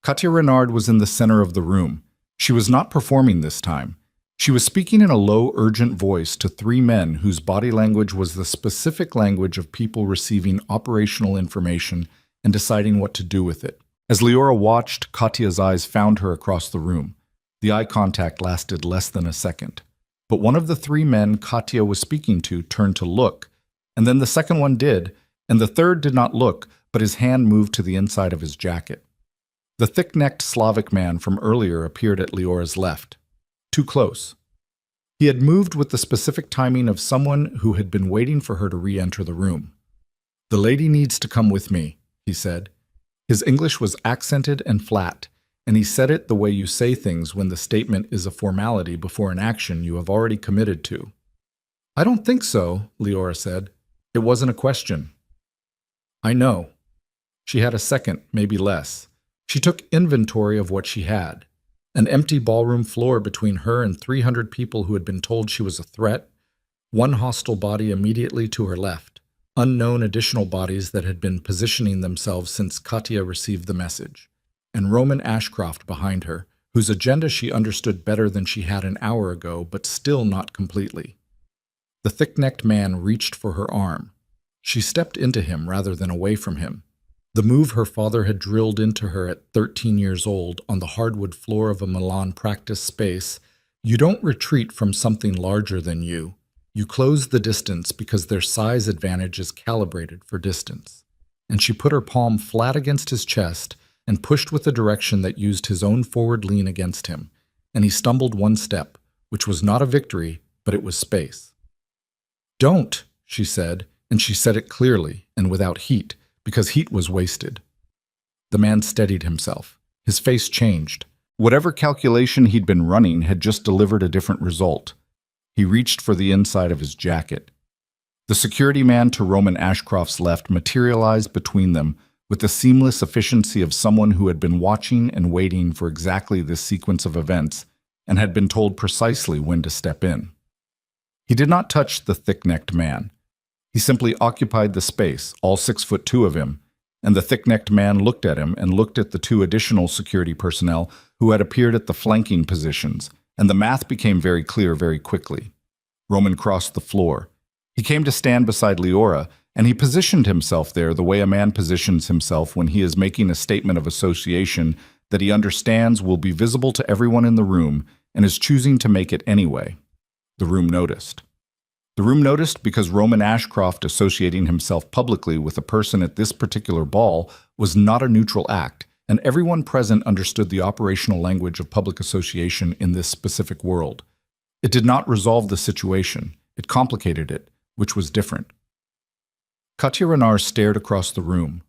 Katia Renard was in the center of the room. She was not performing this time. She was speaking in a low, urgent voice to 3 men whose body language was the specific language of people receiving operational information and deciding what to do with it. As Leora watched, Katia's eyes found her across the room. The eye contact lasted less than a second. But one of the 3 men Katia was speaking to turned to look, and then the second one did, and the third did not look, but his hand moved to the inside of his jacket. The thick-necked Slavic man from earlier appeared at Leora's left. Too close. He had moved with the specific timing of someone who had been waiting for her to re-enter the room. "The lady needs to come with me," he said. His English was accented and flat, and he said it the way you say things when the statement is a formality before an action you have already committed to. "I don't think so," Leora said. "It wasn't a question." "I know." She had a second, maybe less. She took inventory of what she had. An empty ballroom floor between her and 300 people who had been told she was a threat, one hostile body immediately to her left, unknown additional bodies that had been positioning themselves since Katia received the message, and Roman Ashcroft behind her, whose agenda she understood better than she had an hour ago, but still not completely. The thick-necked man reached for her arm. She stepped into him rather than away from him. The move her father had drilled into her at 13 years old on the hardwood floor of a Milan practice space. You don't retreat from something larger than you. You close the distance because their size advantage is calibrated for distance. And she put her palm flat against his chest and pushed with a direction that used his own forward lean against him, and he stumbled one step, which was not a victory, but it was space. "Don't," she said, and she said it clearly and without heat, because heat was wasted. The man steadied himself. His face changed. Whatever calculation he'd been running had just delivered a different result. He reached for the inside of his jacket. The security man to Roman Ashcroft's left materialized between them with the seamless efficiency of someone who had been watching and waiting for exactly this sequence of events and had been told precisely when to step in. He did not touch the thick-necked man. He simply occupied the space, all 6'2" of him, and the thick-necked man looked at him and looked at the two additional security personnel who had appeared at the flanking positions, and the math became very clear very quickly. Roman crossed the floor. He came to stand beside Leora, and he positioned himself there the way a man positions himself when he is making a statement of association that he understands will be visible to everyone in the room and is choosing to make it anyway. The room noticed. The room noticed because Roman Ashcroft associating himself publicly with a person at this particular ball was not a neutral act, and everyone present understood the operational language of public association in this specific world. It did not resolve the situation. It complicated it, which was different. Katya Renard stared across the room.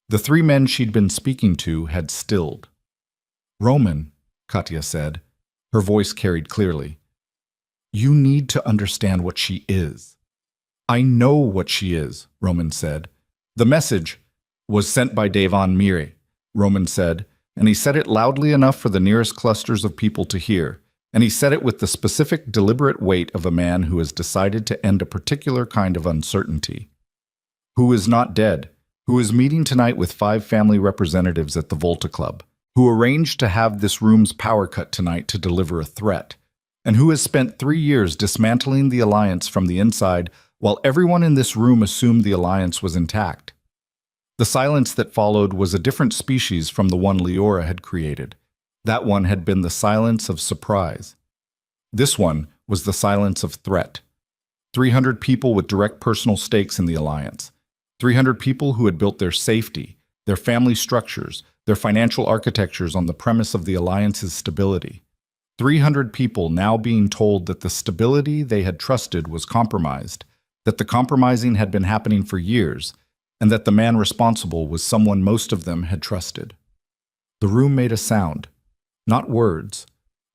The three men she'd been speaking to had stilled. "Roman," Katya said. Her voice carried clearly. "You need to understand what she is." "I know what she is," Roman said. "The message was sent by Devon Mire," Roman said, and he said it loudly enough for the nearest clusters of people to hear, and he said it with the specific, deliberate weight of a man who has decided to end a particular kind of uncertainty. "Who is not dead, who is meeting tonight with 5 family representatives at the Volta Club, who arranged to have this room's power cut tonight to deliver a threat, and who has spent 3 years dismantling the alliance from the inside while everyone in this room assumed the alliance was intact." The silence that followed was a different species from the one Leora had created. That one had been the silence of surprise. This one was the silence of threat. 300 people with direct personal stakes in the alliance. 300 people who had built their safety, their family structures, their financial architectures on the premise of the alliance's stability. 300 people now being told that the stability they had trusted was compromised, that the compromising had been happening for years, and that the man responsible was someone most of them had trusted. The room made a sound, not words,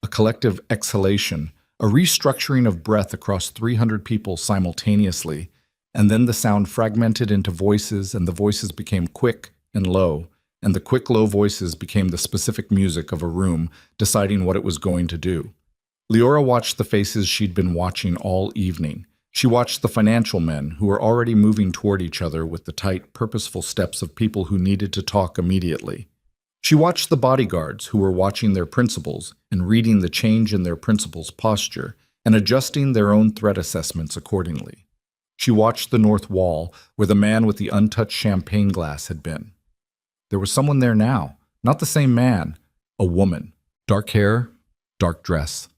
a collective exhalation, a restructuring of breath across 300 people simultaneously, and then the sound fragmented into voices, and the voices became quick and low, and the quick, low voices became the specific music of a room deciding what it was going to do. Leora watched the faces she'd been watching all evening. She watched the financial men who were already moving toward each other with the tight, purposeful steps of people who needed to talk immediately. She watched the bodyguards who were watching their principals and reading the change in their principals' posture and adjusting their own threat assessments accordingly. She watched the north wall where the man with the untouched champagne glass had been. There was someone there now, not the same man, a woman, dark hair, dark dress,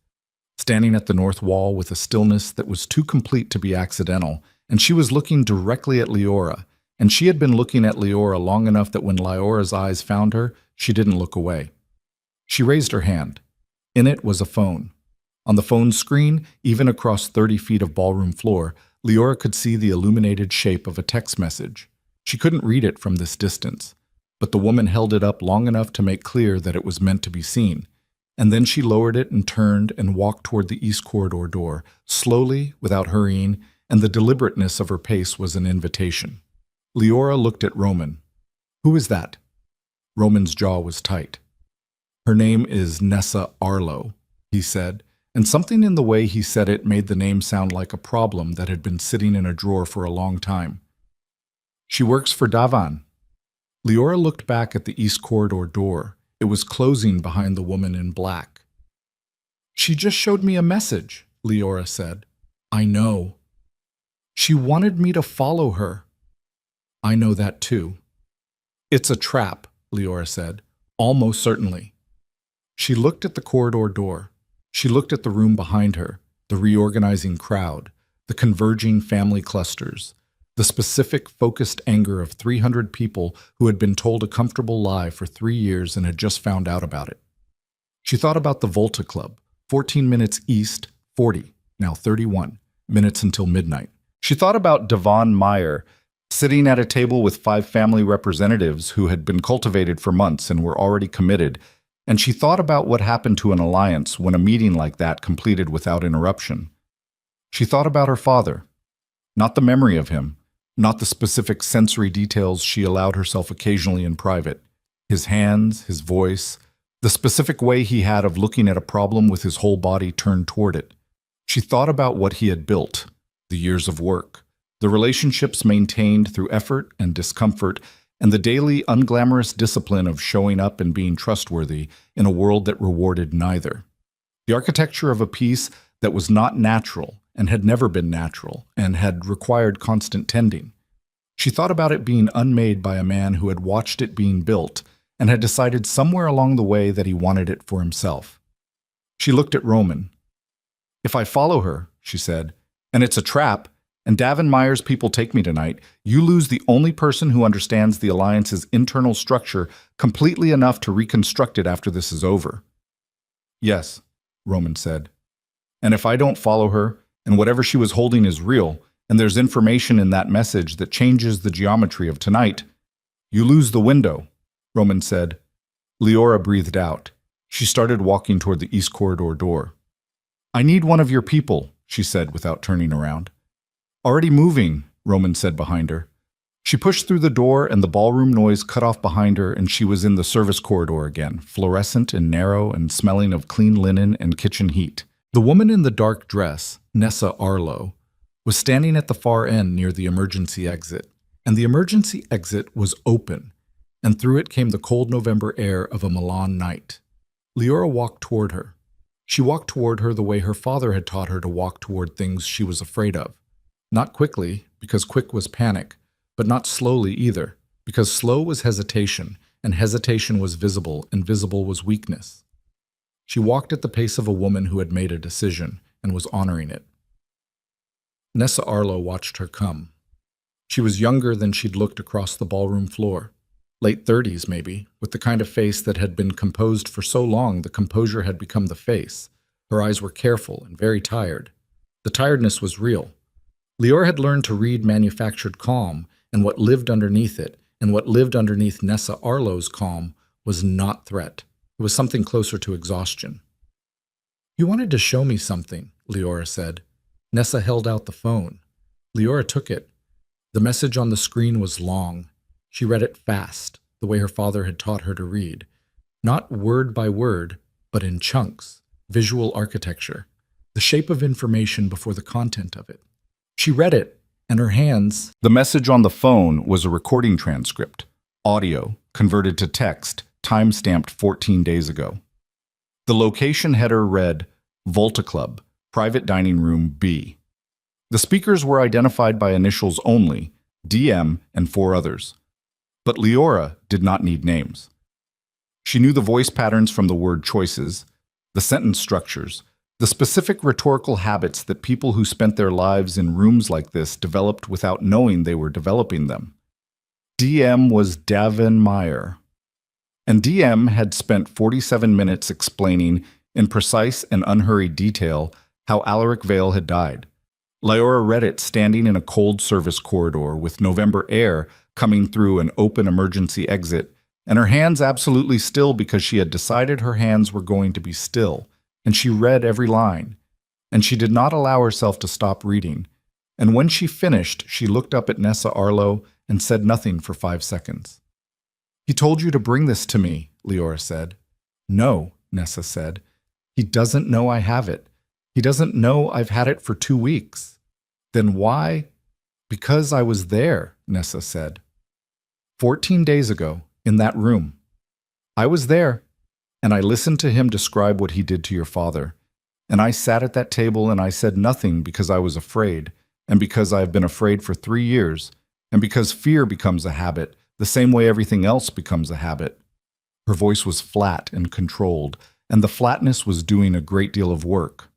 standing at the north wall with a stillness that was too complete to be accidental, and she was looking directly at Leora, and she had been looking at Leora long enough that when Leora's eyes found her, she didn't look away. She raised her hand. In it was a phone. On the phone screen, even across 30 feet of ballroom floor, Leora could see the illuminated shape of a text message. She couldn't read it from this distance, but the woman held it up long enough to make clear that it was meant to be seen. And then she lowered it and turned and walked toward the east corridor door, slowly, without hurrying, and the deliberateness of her pace was an invitation. Leora looked at Roman. "Who is that?" Roman's jaw was tight. "Her name is Nessa Arlo," he said, and something in the way he said it made the name sound like a problem that had been sitting in a drawer for a long time. "She works for Davan." Leora looked back at the east corridor door. It was closing behind the woman in black. "She just showed me a message," Leora said. "I know." "She wanted me to follow her." "I know that too." It's a trap, Leora said. Almost certainly. She looked at the corridor door. She looked at the room behind her, the reorganizing crowd, the converging family clusters, the specific, focused anger of 300 people who had been told a comfortable lie for 3 years and had just found out about it. She thought about the Volta Club, 14 minutes east, 40, now 31, minutes until midnight. She thought about Devon Meyer, sitting at a table with 5 family representatives who had been cultivated for months and were already committed, and she thought about what happened to an alliance when a meeting like that completed without interruption. She thought about her father, not the memory of him, not the specific sensory details she allowed herself occasionally in private, his hands, his voice, the specific way he had of looking at a problem with his whole body turned toward it. She thought about what he had built, the years of work, the relationships maintained through effort and discomfort, and the daily unglamorous discipline of showing up and being trustworthy in a world that rewarded neither. The architecture of a piece that was not natural and had never been natural and had required constant tending. She thought about it being unmade by a man who had watched it being built and had decided somewhere along the way that he wanted it for himself. She looked at Roman. "If I follow her," she said, "and it's a trap, and Davin Meyer's people take me tonight, you lose the only person who understands the Alliance's internal structure completely enough to reconstruct it after this is over." "Yes," Roman said. "And if I don't follow her, and whatever she was holding is real, and there's information in that message that changes the geometry of tonight, you lose the window," Roman said. Leora breathed out. She started walking toward the east corridor door. "I need one of your people," she said without turning around. "Already moving," Roman said behind her. She pushed through the door and the ballroom noise cut off behind her, and she was in the service corridor again, fluorescent and narrow and smelling of clean linen and kitchen heat. The woman in the dark dress, Nessa Arlo, was standing at the far end near the emergency exit, and the emergency exit was open, and through it came the cold November air of a Milan night. Leora walked toward her. She walked toward her the way her father had taught her to walk toward things she was afraid of. Not quickly, because quick was panic, but not slowly either, because slow was hesitation, and hesitation was visible, and visible was weakness. She walked at the pace of a woman who had made a decision and was honoring it. Nessa Arlo watched her come. She was younger than she'd looked across the ballroom floor. Late 30s, maybe, with the kind of face that had been composed for so long the composure had become the face. Her eyes were careful and very tired. The tiredness was real. Leora had learned to read manufactured calm, and what lived underneath it, and what lived underneath Nessa Arlo's calm, was not threat. It was something closer to exhaustion. "You wanted to show me something," Leora said. Nessa held out the phone. Leora took it. The message on the screen was long. She read it fast, the way her father had taught her to read. Not word by word, but in chunks, visual architecture, the shape of information before the content of it. She read it, and her hands— The message on the phone was a recording transcript, audio, converted to text, time-stamped 14 days ago. The location header read, Volta Club, Private Dining Room B. The speakers were identified by initials only, DM and 4 others. But Leora did not need names. She knew the voice patterns from the word choices, the sentence structures, the specific rhetorical habits that people who spent their lives in rooms like this developed without knowing they were developing them. DM was Davin Meyer. And DM had spent 47 minutes explaining, in precise and unhurried detail, how Alaric Vale had died. Leora read it standing in a cold service corridor with November air coming through an open emergency exit, and her hands absolutely still because she had decided her hands were going to be still, and she read every line, and she did not allow herself to stop reading, and when she finished, she looked up at Nessa Arlo and said nothing for 5 seconds. "He told you to bring this to me," Leora said. "No," Nessa said. "He doesn't know I have it. He doesn't know I've had it for 2 weeks. Then why?" "Because I was there," Nessa said. 14 days ago, in that room. I was there, and I listened to him describe what he did to your father. And I sat at that table and I said nothing because I was afraid, and because I have been afraid for 3 years, and because fear becomes a habit the same way everything else becomes a habit. Her voice was flat and controlled, and the flatness was doing a great deal of work.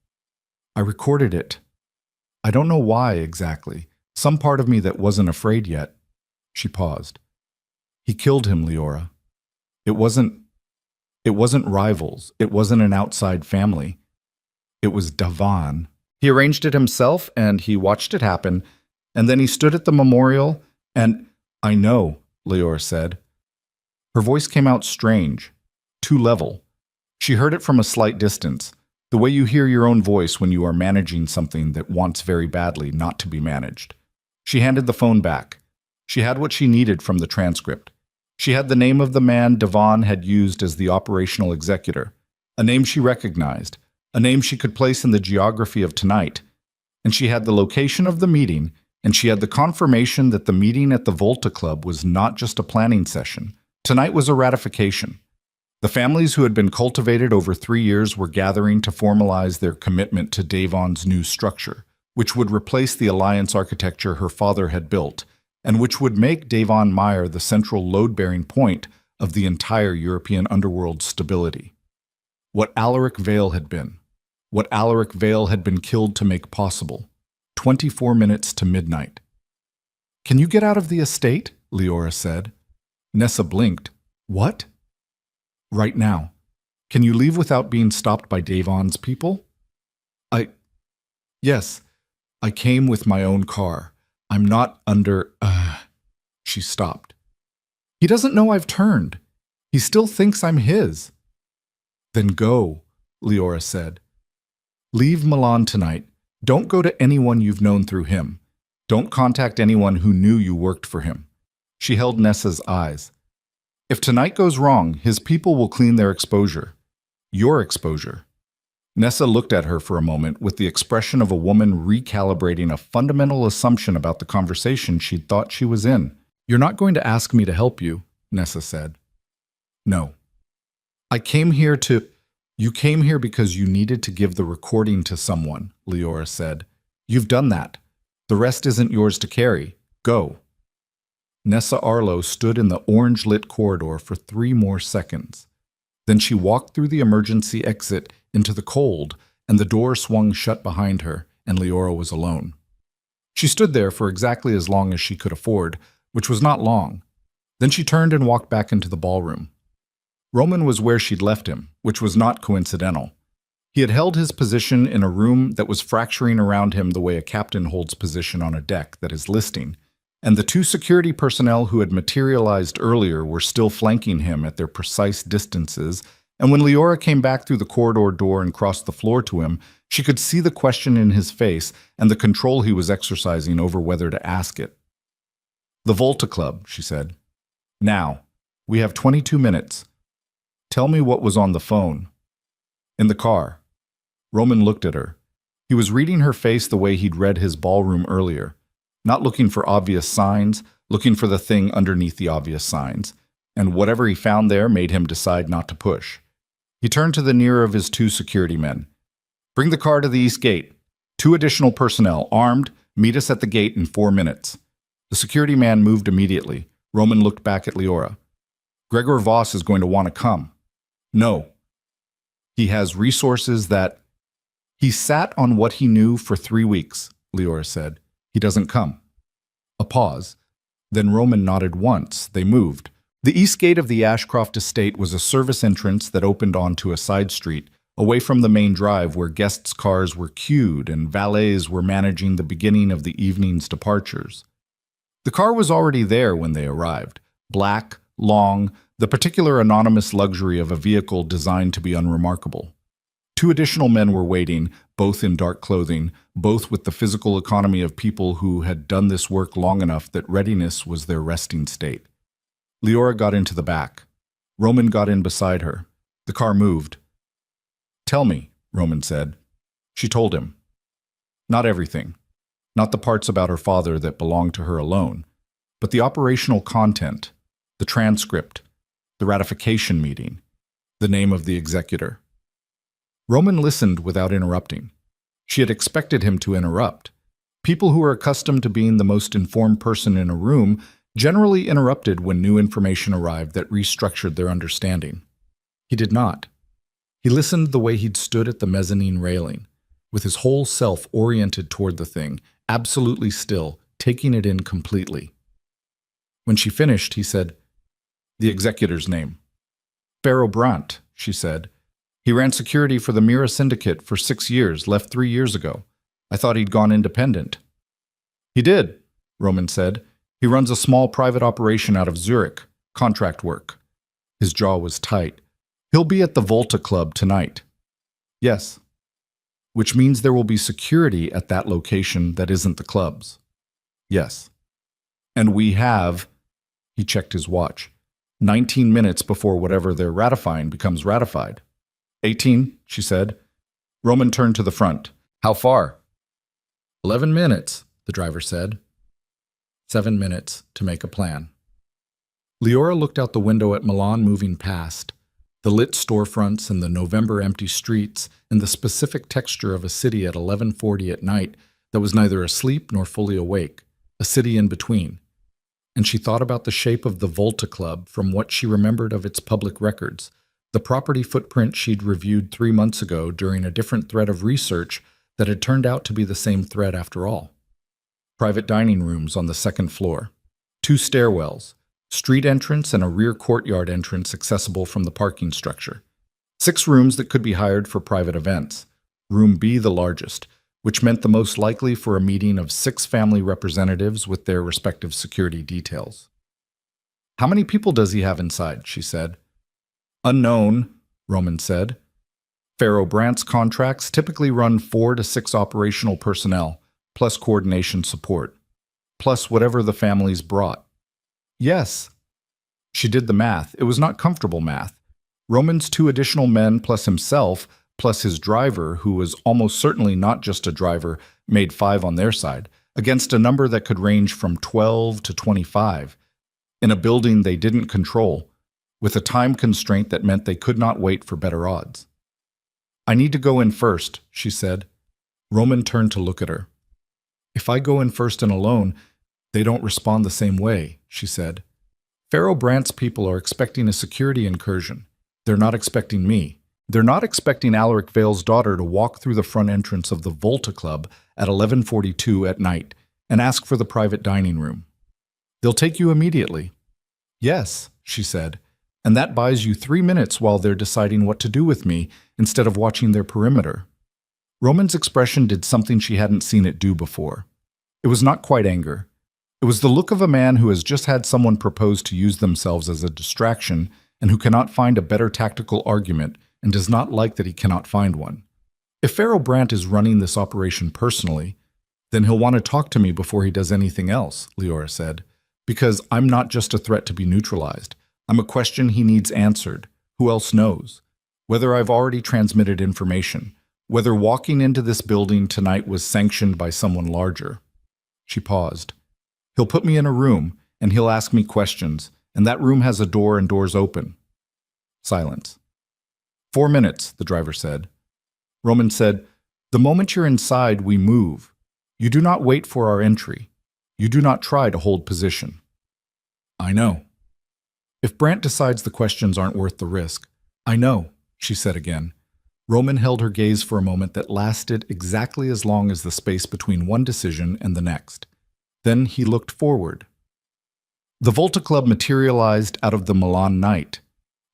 I recorded it. I don't know why exactly. Some part of me that wasn't afraid yet. She paused. He killed him, Leora. It wasn't rivals. It wasn't an outside family. It was Davan. He arranged it himself, and he watched it happen, and then he stood at the memorial, and I know, Leora said. Her voice came out strange, too level. She heard it from a slight distance, the way you hear your own voice when you are managing something that wants very badly not to be managed. She handed the phone back. She had what she needed from the transcript. She had the name of the man Davan had used as the operational executor, a name she recognized, a name she could place in the geography of tonight. And she had the location of the meeting, and she had the confirmation that the meeting at the Volta Club was not just a planning session. Tonight was a ratification. The families who had been cultivated over 3 years were gathering to formalize their commitment to Davon's new structure, which would replace the alliance architecture her father had built, and which would make Davon Meyer the central load-bearing point of the entire European underworld stability. What Alaric Vale had been. What Alaric Vale had been killed to make possible. 24 minutes to midnight. "Can you get out of the estate?" Leora said. Nessa blinked. "What?" "Right now. Can you leave without being stopped by Davon's people?" Yes. I came with my own car. I'm not under, She stopped. "He doesn't know I've turned. He still thinks I'm his." "Then go," Leora said. "Leave Milan tonight. Don't go to anyone you've known through him. Don't contact anyone who knew you worked for him." She held Nessa's eyes. "If tonight goes wrong, his people will clean their exposure. Your exposure." Nessa looked at her for a moment with the expression of a woman recalibrating a fundamental assumption about the conversation she'd thought she was in. "You're not going to ask me to help you," Nessa said. "No. I came here to—" "You came here because you needed to give the recording to someone," Leora said. "You've done that. The rest isn't yours to carry. Go." Nessa Arlo stood in the orange-lit corridor for 3 more seconds. Then she walked through the emergency exit into the cold, and the door swung shut behind her, and Leora was alone. She stood there for exactly as long as she could afford, which was not long. Then she turned and walked back into the ballroom. Roman was where she'd left him, which was not coincidental. He had held his position in a room that was fracturing around him the way a captain holds position on a deck that is listing, and the 2 security personnel who had materialized earlier were still flanking him at their precise distances, and when Leora came back through the corridor door and crossed the floor to him, she could see the question in his face and the control he was exercising over whether to ask it. "The Volta Club," she said. "Now. We have 22 minutes. Tell me what was on the phone." "In the car." Roman looked at her. He was reading her face the way he'd read his ballroom earlier. Not looking for obvious signs, looking for the thing underneath the obvious signs, and whatever he found there made him decide not to push. He turned to the nearer of his 2 security men. "Bring the car to the east gate. 2 additional personnel, armed, meet us at the gate in 4 minutes." The security man moved immediately. Roman looked back at Leora. "Gregor Voss is going to want to come." "No. He has resources that—" "He sat on what he knew for 3 weeks, Leora said. "He doesn't come." A pause. Then Roman nodded once. They moved. The east gate of the Ashcroft estate was a service entrance that opened onto a side street, away from the main drive where guests' cars were queued and valets were managing the beginning of the evening's departures. The car was already there when they arrived. Black, long, the particular anonymous luxury of a vehicle designed to be unremarkable. 2 additional men were waiting, both in dark clothing, both with the physical economy of people who had done this work long enough that readiness was their resting state. Leora got into the back. Roman got in beside her. The car moved. "Tell me," Roman said. She told him. Not everything. Not the parts about her father that belonged to her alone, but the operational content, the transcript, the ratification meeting, the name of the executor. Roman listened without interrupting. She had expected him to interrupt. People who are accustomed to being the most informed person in a room generally interrupted when new information arrived that restructured their understanding. He did not. He listened the way he'd stood at the mezzanine railing, with his whole self oriented toward the thing, absolutely still, taking it in completely. When she finished, he said, "The executor's name." "Pharaoh Brandt," she said. "He ran security for the Mira Syndicate for 6 years, left 3 years ago. I thought he'd gone independent." "He did," Roman said. "He runs a small private operation out of Zurich, contract work." His jaw was tight. "He'll be at the Volta Club tonight." "Yes." "Which means there will be security at that location that isn't the club's." "Yes." "And we have," he checked his watch, 19 minutes before whatever they're ratifying becomes ratified." 18, she said. Roman turned to the front. "How far?" 11 minutes, the driver said. 7 minutes to make a plan. Leora looked out the window at Milan moving past, the lit storefronts and the November empty streets and the specific texture of a city at 11:40 at night that was neither asleep nor fully awake, a city in between. And she thought about the shape of the Volta Club from what she remembered of its public records, the property footprint she'd reviewed 3 months ago during a different thread of research that had turned out to be the same thread after all. Private dining rooms on the second floor, 2 stairwells, street entrance and a rear courtyard entrance accessible from the parking structure. 6 rooms that could be hired for private events, Room B the largest, which meant the most likely for a meeting of 6 family representatives with their respective security details. "How many people does he have inside?" she said. "Unknown," Roman said. Pharaoh Brandt's contracts typically run 4 to 6 operational personnel, plus coordination support, plus whatever the families brought. "Yes." She did the math. It was not comfortable math. Roman's 2 additional men plus himself, plus his driver, who was almost certainly not just a driver, made 5 on their side, against a number that could range from 12 to 25, in a building they didn't control, with a time constraint that meant they could not wait for better odds. "I need to go in first," she said. Roman turned to look at her. "If I go in first and alone, they don't respond the same way," she said. "Pharaoh Brandt's people are expecting a security incursion. They're not expecting me. They're not expecting Alaric Vale's daughter to walk through the front entrance of the Volta Club at 11:42 at night and ask for the private dining room. They'll take you immediately." "Yes," she said, "and that buys you 3 minutes while they're deciding what to do with me instead of watching their perimeter." Roman's expression did something she hadn't seen it do before. It was not quite anger. It was the look of a man who has just had someone propose to use themselves as a distraction and who cannot find a better tactical argument and does not like that he cannot find one. "If Pharaoh Brandt is running this operation personally, then he'll want to talk to me before he does anything else," Leora said, "because I'm not just a threat to be neutralized. I'm a question he needs answered. Who else knows? Whether I've already transmitted information, whether walking into this building tonight was sanctioned by someone larger." She paused. "He'll put me in a room, and he'll ask me questions, and that room has a door and doors open." Silence. 4 minutes, the driver said. Roman said, "The moment you're inside, we move. You do not wait for our entry. You do not try to hold position." "I know." "If Brandt decides the questions aren't worth the risk." "I know," she said again. Roman held her gaze for a moment that lasted exactly as long as the space between one decision and the next. Then he looked forward. The Volta Club materialized out of the Milan night,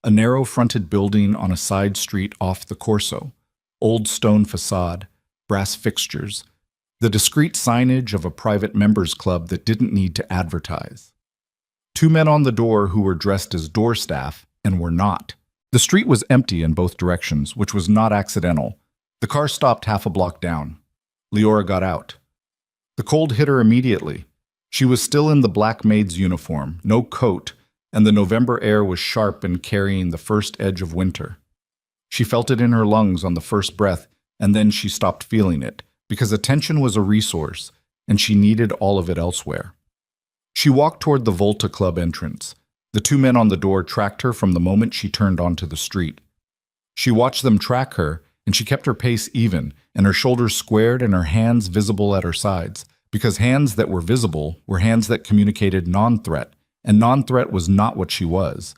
a narrow-fronted building on a side street off the Corso, old stone facade, brass fixtures, the discreet signage of a private members club that didn't need to advertise. 2 men on the door who were dressed as door staff and were not. The street was empty in both directions, which was not accidental. The car stopped half a block down. Leora got out. The cold hit her immediately. She was still in the black maid's uniform, no coat, and the November air was sharp and carrying the first edge of winter. She felt it in her lungs on the first breath, and then she stopped feeling it, because attention was a resource, and she needed all of it elsewhere. She walked toward the Volta Club entrance. The 2 men on the door tracked her from the moment she turned onto the street. She watched them track her, and she kept her pace even, and her shoulders squared and her hands visible at her sides, because hands that were visible were hands that communicated non-threat, and non-threat was not what she was.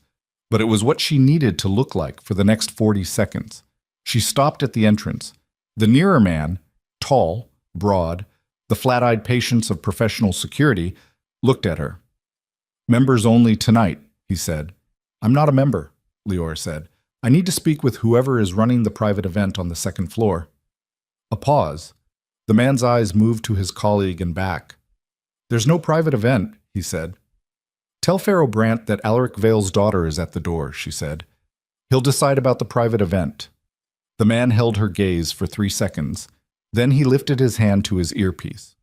But it was what she needed to look like for the next 40 seconds. She stopped at the entrance. The nearer man, tall, broad, the flat-eyed patience of professional security, looked at her. "Members only tonight," he said. "I'm not a member," Leora said. "I need to speak with whoever is running the private event on the second floor." A pause. The man's eyes moved to his colleague and back. "There's no private event," he said. "Tell Pharaoh Brant that Alaric Vale's daughter is at the door," she said. "He'll decide about the private event." The man held her gaze for 3 seconds. Then he lifted his hand to his earpiece.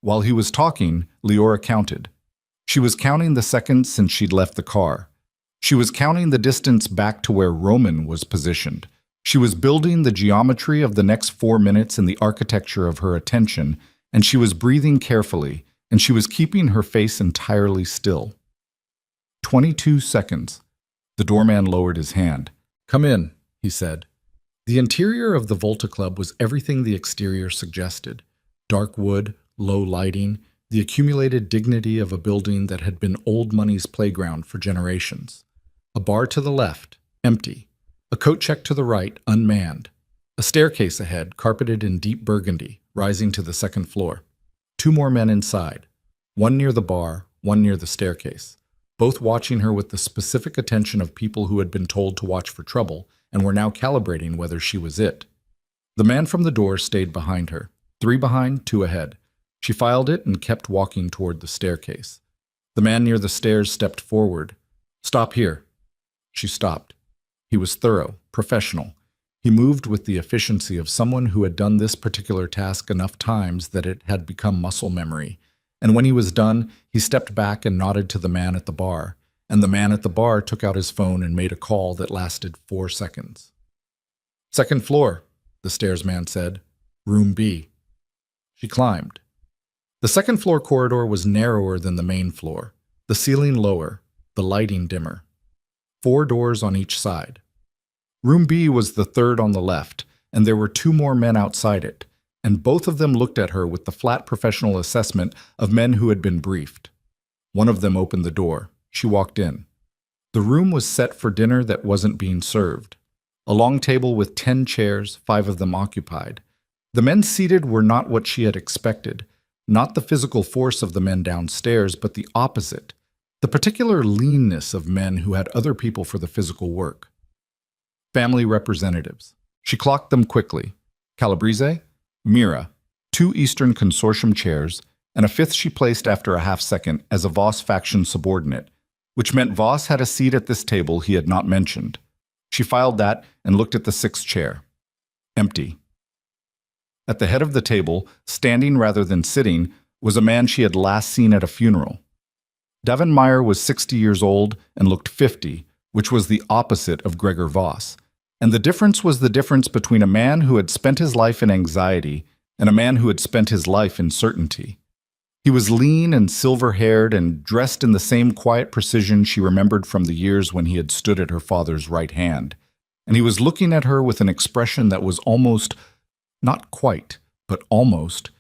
While he was talking, Leora counted. She was counting the seconds since she'd left the car. She was counting the distance back to where Roman was positioned. She was building the geometry of the next 4 minutes in the architecture of her attention, and she was breathing carefully, and she was keeping her face entirely still. 22 seconds. The doorman lowered his hand. "Come in," he said. The interior of the Volta Club was everything the exterior suggested. Dark wood, low lighting, the accumulated dignity of a building that had been old money's playground for generations. A bar to the left, empty. A coat check to the right, unmanned. A staircase ahead, carpeted in deep burgundy, rising to the second floor. 2 more men inside, one near the bar, one near the staircase, both watching her with the specific attention of people who had been told to watch for trouble and were now calibrating whether she was it. The man from the door stayed behind her, 3 behind, 2 ahead. She filed it and kept walking toward the staircase. The man near the stairs stepped forward. "Stop here." She stopped. He was thorough, professional. He moved with the efficiency of someone who had done this particular task enough times that it had become muscle memory. And when he was done, he stepped back and nodded to the man at the bar. And the man at the bar took out his phone and made a call that lasted 4 seconds. "Second floor," the stairs man said. "Room B." She climbed. The second floor corridor was narrower than the main floor, the ceiling lower, the lighting dimmer. 4 doors on each side. Room B was the third on the left, and there were 2 more men outside it, and both of them looked at her with the flat professional assessment of men who had been briefed. One of them opened the door. She walked in. The room was set for dinner that wasn't being served. A long table with 10 chairs, 5 of them occupied. The men seated were not what she had expected, not the physical force of the men downstairs, but the opposite, the particular leanness of men who had other people for the physical work. Family representatives. She clocked them quickly. Calabrese, Mira, 2 Eastern Consortium chairs, and a 5th she placed after a half-second as a Voss faction subordinate, which meant Voss had a seat at this table he had not mentioned. She filed that and looked at the 6th chair. Empty. At the head of the table, standing rather than sitting, was a man she had last seen at a funeral. Davin Meyer was 60 years old and looked 50, which was the opposite of Gregor Voss. And the difference was the difference between a man who had spent his life in anxiety and a man who had spent his life in certainty. He was lean and silver-haired and dressed in the same quiet precision she remembered from the years when he had stood at her father's right hand. And he was looking at her with an expression that was almost, not quite, but almost,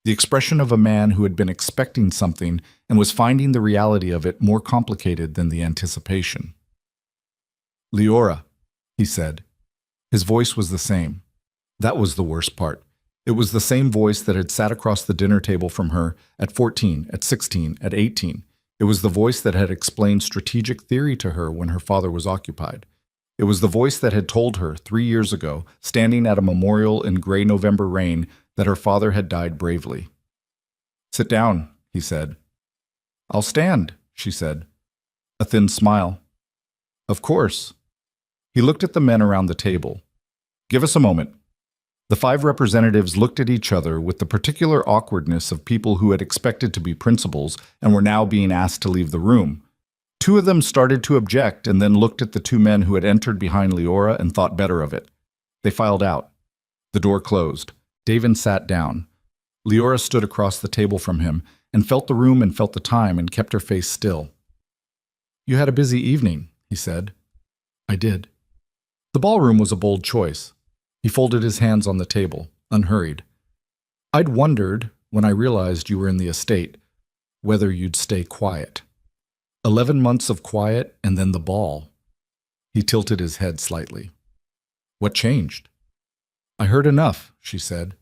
the expression of a man who had been expecting something and was finding the reality of it more complicated than the anticipation. "Leora," he said. His voice was the same. That was the worst part. It was the same voice that had sat across the dinner table from her at 14, at 16, at 18. It was the voice that had explained strategic theory to her when her father was occupied. It was the voice that had told her 3 years ago, standing at a memorial in gray November rain, that her father had died bravely. "Sit down," he said. "I'll stand," she said. A thin smile. "Of course." He looked at the men around the table. "Give us a moment." The 5 representatives looked at each other with the particular awkwardness of people who had expected to be principals and were now being asked to leave the room. 2 of them started to object and then looked at the 2 men who had entered behind Leora and thought better of it. They filed out. The door closed. Davin sat down. Leora stood across the table from him and felt the room and felt the time and kept her face still. "You had a busy evening," he said. "I did." The ballroom was a bold choice. He folded his hands on the table, unhurried. "I'd wondered," when I realized you were in the estate, whether you'd stay quiet. 11 months of quiet and then the ball. He tilted his head slightly. What changed? I heard enough, she said.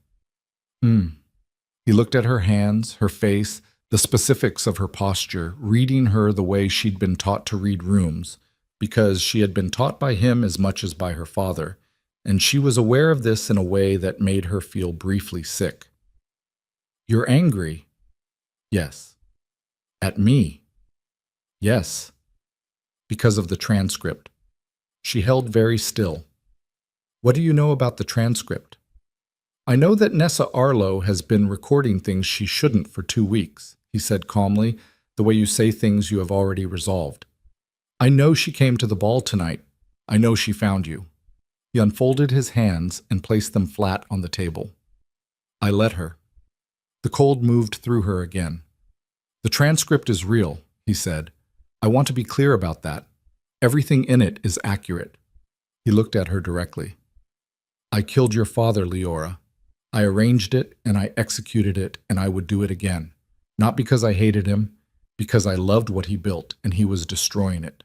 He looked at her hands, her face, the specifics of her posture, reading her the way she'd been taught to read rooms, because she had been taught by him as much as by her father, and she was aware of this in a way that made her feel briefly sick. You're angry? Yes. At me? Yes. Because of the transcript. She held very still. What do you know about the transcript? I know that Nessa Arlo has been recording things she shouldn't for 2 weeks, he said calmly, the way you say things you have already resolved. I know she came to the ball tonight. I know she found you. He unfolded his hands and placed them flat on the table. I let her. The cold moved through her again. The transcript is real, he said. I want to be clear about that. Everything in it is accurate. He looked at her directly. I killed your father, Leora. I arranged it and I executed it, and I would do it again. Not because I hated him, because I loved what he built and he was destroying it.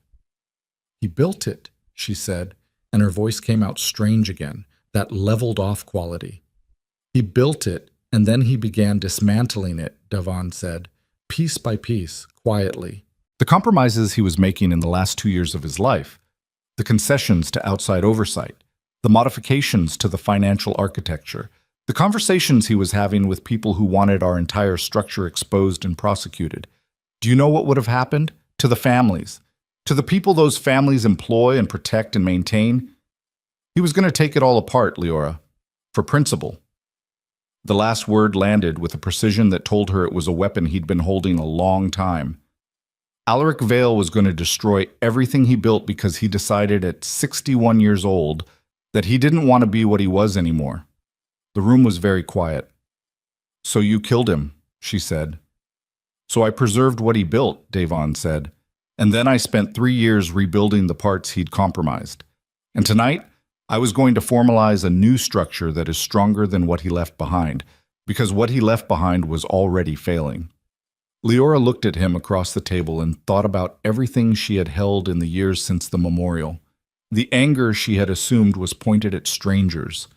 He built it, she said, and her voice came out strange again, that leveled off quality. He built it and then he began dismantling it, Devon said, piece by piece, quietly. The compromises he was making in the last 2 years of his life, the concessions to outside oversight, the modifications to the financial architecture, the conversations he was having with people who wanted our entire structure exposed and prosecuted. Do you know what would have happened? To the families. To the people those families employ and protect and maintain? He was going to take it all apart, Leora. For principle. The last word landed with a precision that told her it was a weapon he'd been holding a long time. Alaric Vale was going to destroy everything he built because he decided at 61 years old that he didn't want to be what he was anymore. The room was very quiet. So you killed him, she said. So I preserved what he built, Devon said. And then I spent 3 years rebuilding the parts he'd compromised. And tonight, I was going to formalize a new structure that is stronger than what he left behind, because what he left behind was already failing. Leora looked at him across the table and thought about everything she had held in the years since the memorial. The anger she had assumed was pointed at strangers,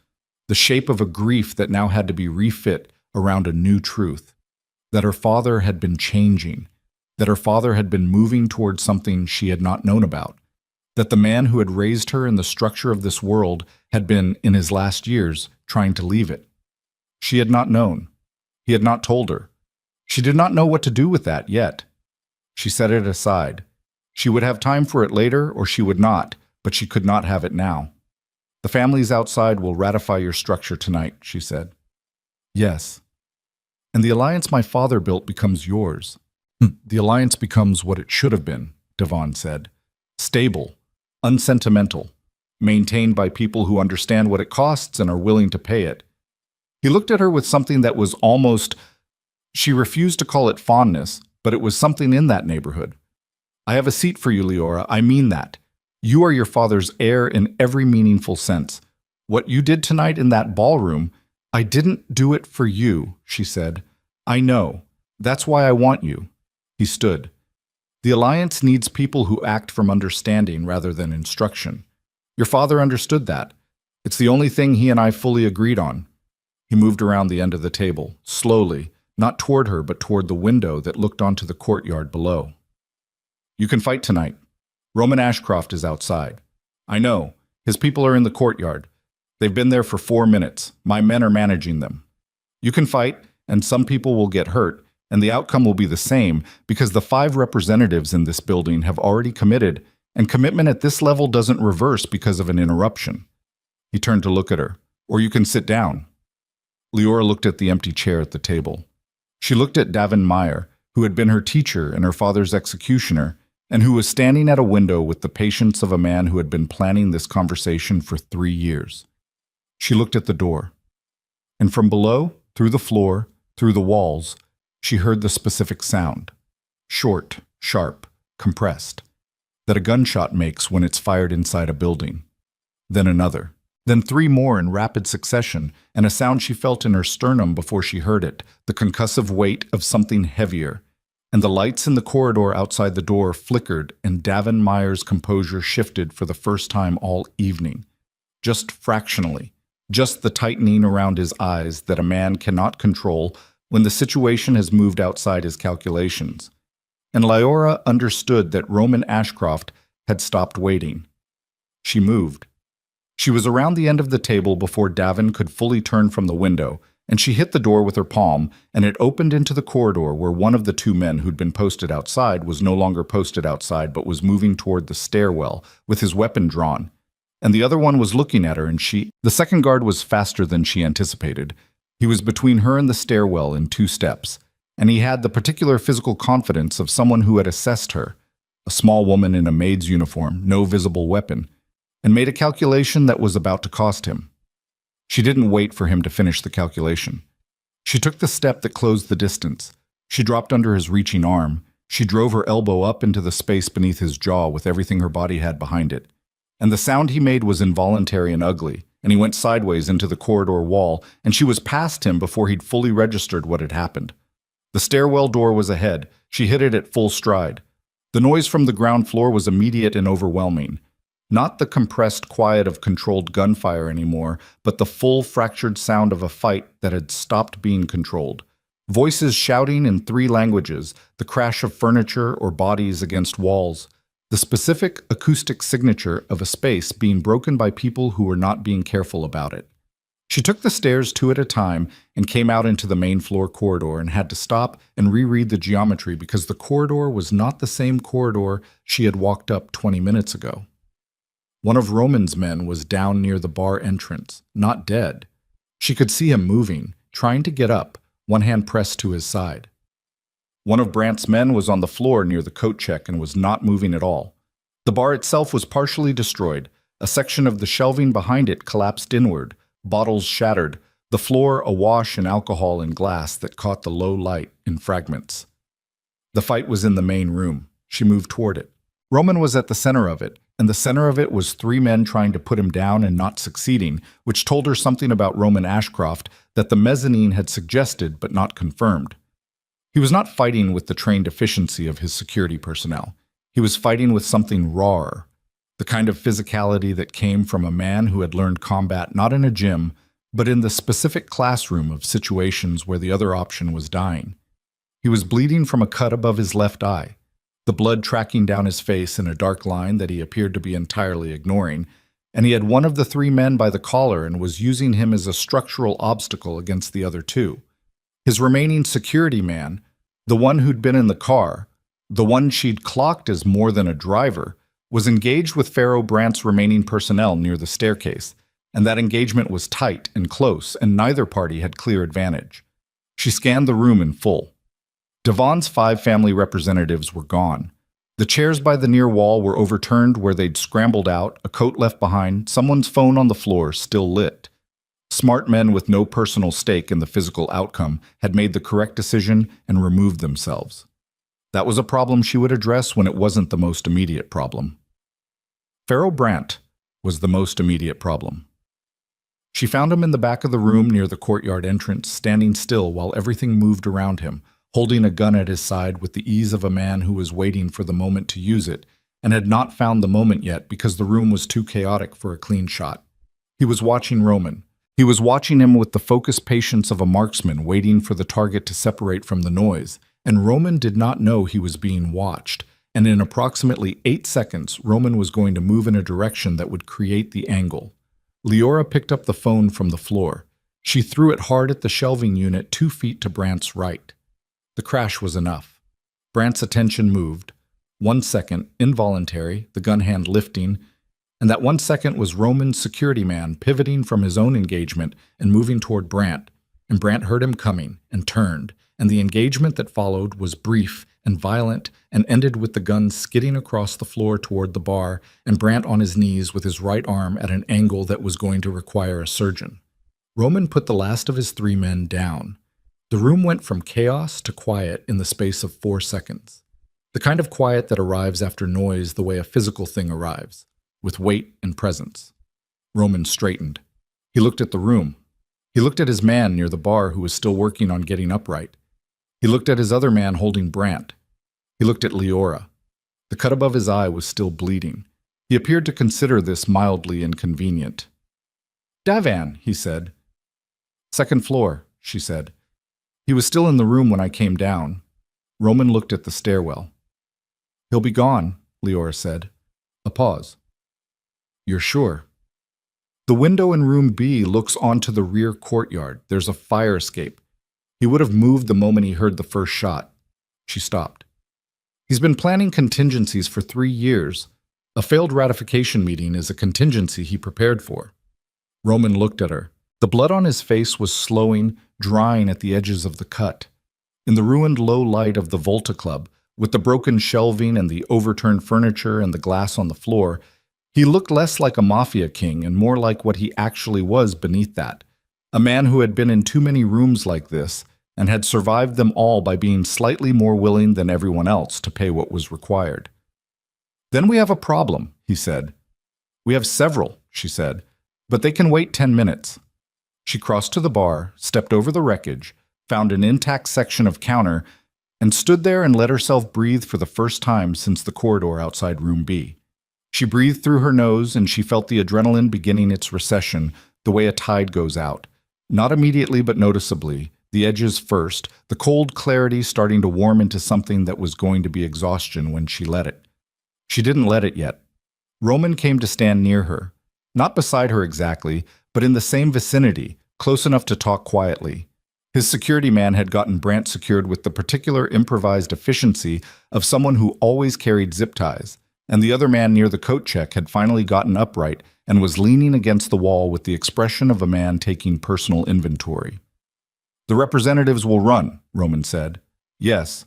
the shape of a grief that now had to be refit around a new truth, that her father had been changing, that her father had been moving towards something she had not known about, that the man who had raised her in the structure of this world had been, in his last years, trying to leave it. She had not known. He had not told her. She did not know what to do with that yet. She set it aside. She would have time for it later, or she would not, but she could not have it now. The families outside will ratify your structure tonight, she said. Yes. And the alliance my father built becomes yours. The alliance becomes what it should have been, Devon said. Stable, unsentimental, maintained by people who understand what it costs and are willing to pay it. He looked at her with something that was almost... She refused to call it fondness, but it was something in that neighborhood. I have a seat for you, Leora. I mean that. You are your father's heir in every meaningful sense. What you did tonight in that ballroom, I didn't do it for you, she said. I know. That's why I want you. He stood. The alliance needs people who act from understanding rather than instruction. Your father understood that. It's the only thing he and I fully agreed on. He moved around the end of the table, slowly, not toward her but toward the window that looked onto the courtyard below. You can fight tonight. Roman Ashcroft is outside. I know. His people are in the courtyard. They've been there for 4 minutes. My men are managing them. You can fight, and some people will get hurt, and the outcome will be the same because the 5 representatives in this building have already committed, and commitment at this level doesn't reverse because of an interruption. He turned to look at her. Or you can sit down. Leora looked at the empty chair at the table. She looked at Davin Meyer, who had been her teacher and her father's executioner, and who was standing at a window with the patience of a man who had been planning this conversation for 3 years. She looked at the door. And from below, through the floor, through the walls, she heard the specific sound. Short, sharp, compressed. That a gunshot makes when it's fired inside a building. Then another. Then three more in rapid succession, and a sound she felt in her sternum before she heard it, the concussive weight of something heavier. And the lights in the corridor outside the door flickered, and Davin Meyer's composure shifted for the first time all evening. Just fractionally. Just the tightening around his eyes that a man cannot control when the situation has moved outside his calculations. And Lyora understood that Roman Ashcroft had stopped waiting. She moved. She was around the end of the table before Davin could fully turn from the window, and she hit the door with her palm, and it opened into the corridor where one of the two men who'd been posted outside was no longer posted outside but was moving toward the stairwell with his weapon drawn. And the other one was looking at her, and the second guard was faster than she anticipated. He was between her and the stairwell in 2 steps, and he had the particular physical confidence of someone who had assessed her, a small woman in a maid's uniform, no visible weapon, and made a calculation that was about to cost him. She didn't wait for him to finish the calculation. She took the step that closed the distance. She dropped under his reaching arm. She drove her elbow up into the space beneath his jaw with everything her body had behind it. And the sound he made was involuntary and ugly, and he went sideways into the corridor wall, and she was past him before he'd fully registered what had happened. The stairwell door was ahead. She hit it at full stride. The noise from the ground floor was immediate and overwhelming. Not the compressed quiet of controlled gunfire anymore, but the full fractured sound of a fight that had stopped being controlled. Voices shouting in 3 languages, the crash of furniture or bodies against walls, the specific acoustic signature of a space being broken by people who were not being careful about it. She took the stairs 2 at a time and came out into the main floor corridor and had to stop and reread the geometry because the corridor was not the same corridor she had walked up 20 minutes ago. One of Roman's men was down near the bar entrance, not dead. She could see him moving, trying to get up, one hand pressed to his side. One of Brandt's men was on the floor near the coat check and was not moving at all. The bar itself was partially destroyed. A section of the shelving behind it collapsed inward, bottles shattered, the floor awash in alcohol and glass that caught the low light in fragments. The fight was in the main room. She moved toward it. Roman was at the center of it, and the center of it was 3 men trying to put him down and not succeeding, which told her something about Roman Ashcroft that the mezzanine had suggested but not confirmed. He was not fighting with the trained efficiency of his security personnel. He was fighting with something rawer, the kind of physicality that came from a man who had learned combat not in a gym, but in the specific classroom of situations where the other option was dying. He was bleeding from a cut above his left eye, the blood tracking down his face in a dark line that he appeared to be entirely ignoring, and he had one of the 3 men by the collar and was using him as a structural obstacle against the other 2. His remaining security man, the one who'd been in the car, the one she'd clocked as more than a driver, was engaged with Pharaoh Brandt's remaining personnel near the staircase, and that engagement was tight and close, and neither party had clear advantage. She scanned the room in full. Devon's 5 family representatives were gone. The chairs by the near wall were overturned where they'd scrambled out, a coat left behind, someone's phone on the floor still lit. Smart men with no personal stake in the physical outcome had made the correct decision and removed themselves. That was a problem she would address when it wasn't the most immediate problem. Pharaoh Brandt was the most immediate problem. She found him in the back of the room near the courtyard entrance, standing still while everything moved around him, holding a gun at his side with the ease of a man who was waiting for the moment to use it, and had not found the moment yet because the room was too chaotic for a clean shot. He was watching Roman. He was watching him with the focused patience of a marksman waiting for the target to separate from the noise, and Roman did not know he was being watched, and in approximately 8 seconds, Roman was going to move in a direction that would create the angle. Lyora picked up the phone from the floor. She threw it hard at the shelving unit 2 feet to Brandt's right. The crash was enough. Brandt's attention moved. 1 second, involuntary, the gun hand lifting, and that 1 second was Roman's security man pivoting from his own engagement and moving toward Brandt, and Brandt heard him coming and turned, and the engagement that followed was brief and violent and ended with the gun skidding across the floor toward the bar and Brandt on his knees with his right arm at an angle that was going to require a surgeon. Roman put the last of his 3 men down. The room went from chaos to quiet in the space of 4 seconds. The kind of quiet that arrives after noise the way a physical thing arrives, with weight and presence. Roman straightened. He looked at the room. He looked at his man near the bar who was still working on getting upright. He looked at his other man holding Brant. He looked at Leora. The cut above his eye was still bleeding. He appeared to consider this mildly inconvenient. "Davan," he said. "Second floor," she said. "He was still in the room when I came down." Roman looked at the stairwell. "He'll be gone," Leora said. A pause. "You're sure?" "The window in room B looks onto the rear courtyard. There's a fire escape. He would have moved the moment he heard the first shot." She stopped. "He's been planning contingencies for 3 years. A failed ratification meeting is a contingency he prepared for." Roman looked at her. The blood on his face was slowing, drying at the edges of the cut. In the ruined low light of the Volta Club, with the broken shelving and the overturned furniture and the glass on the floor, he looked less like a mafia king and more like what he actually was beneath that. A man who had been in too many rooms like this and had survived them all by being slightly more willing than everyone else to pay what was required. "Then we have a problem," he said. "We have several," she said, "but they can wait 10 minutes. She crossed to the bar, stepped over the wreckage, found an intact section of counter, and stood there and let herself breathe for the first time since the corridor outside room B. She breathed through her nose and she felt the adrenaline beginning its recession, the way a tide goes out. Not immediately but noticeably, the edges first, the cold clarity starting to warm into something that was going to be exhaustion when she let it. She didn't let it yet. Roman came to stand near her, not beside her exactly, but in the same vicinity, close enough to talk quietly. His security man had gotten Brant secured with the particular improvised efficiency of someone who always carried zip ties, and the other man near the coat check had finally gotten upright and was leaning against the wall with the expression of a man taking personal inventory. "The representatives will run," Roman said. "Yes."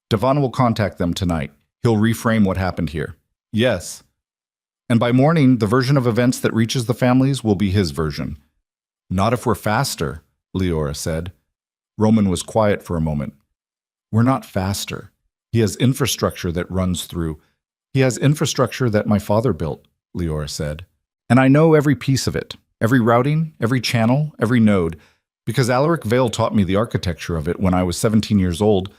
"Davan will contact them tonight. He'll reframe what happened here." "Yes." "And by morning, the version of events that reaches the families will be his version." "Not if we're faster," Leora said. Roman was quiet for a moment. "We're not faster. He has infrastructure that runs through. He has infrastructure that my father built," Leora said. "And I know every piece of it, every routing, every channel, every node, because Alaric Vale taught me the architecture of it when I was 17 years old,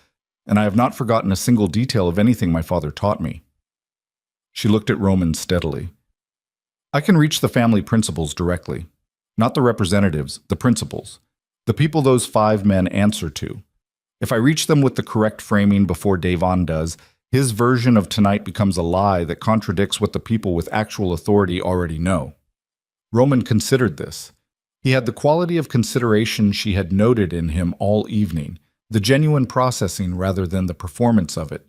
and I have not forgotten a single detail of anything my father taught me." She looked at Roman steadily. "I can reach the family principals directly. Not the representatives, the principals. The people those 5 men answer to. If I reach them with the correct framing before Davan does, his version of tonight becomes a lie that contradicts what the people with actual authority already know." Roman considered this. He had the quality of consideration she had noted in him all evening, the genuine processing rather than the performance of it.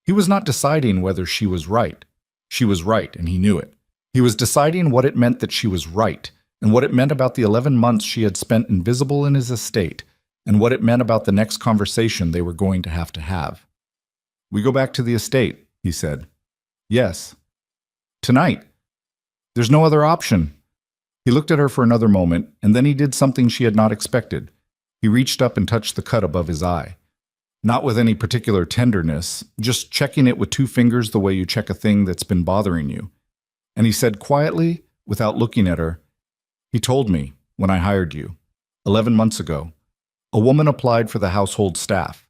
He was not deciding whether she was right. She was right, and he knew it. He was deciding what it meant that she was right, and what it meant about the 11 months she had spent invisible in his estate, and what it meant about the next conversation they were going to have. "We go back to the estate," he said. "Yes." "Tonight. There's no other option." He looked at her for another moment, and then he did something she had not expected. He reached up and touched the cut above his eye. Not with any particular tenderness, just checking it with 2 fingers the way you check a thing that's been bothering you. And he said quietly, without looking at her, "He told me, when I hired you, 11 months ago, a woman applied for the household staff.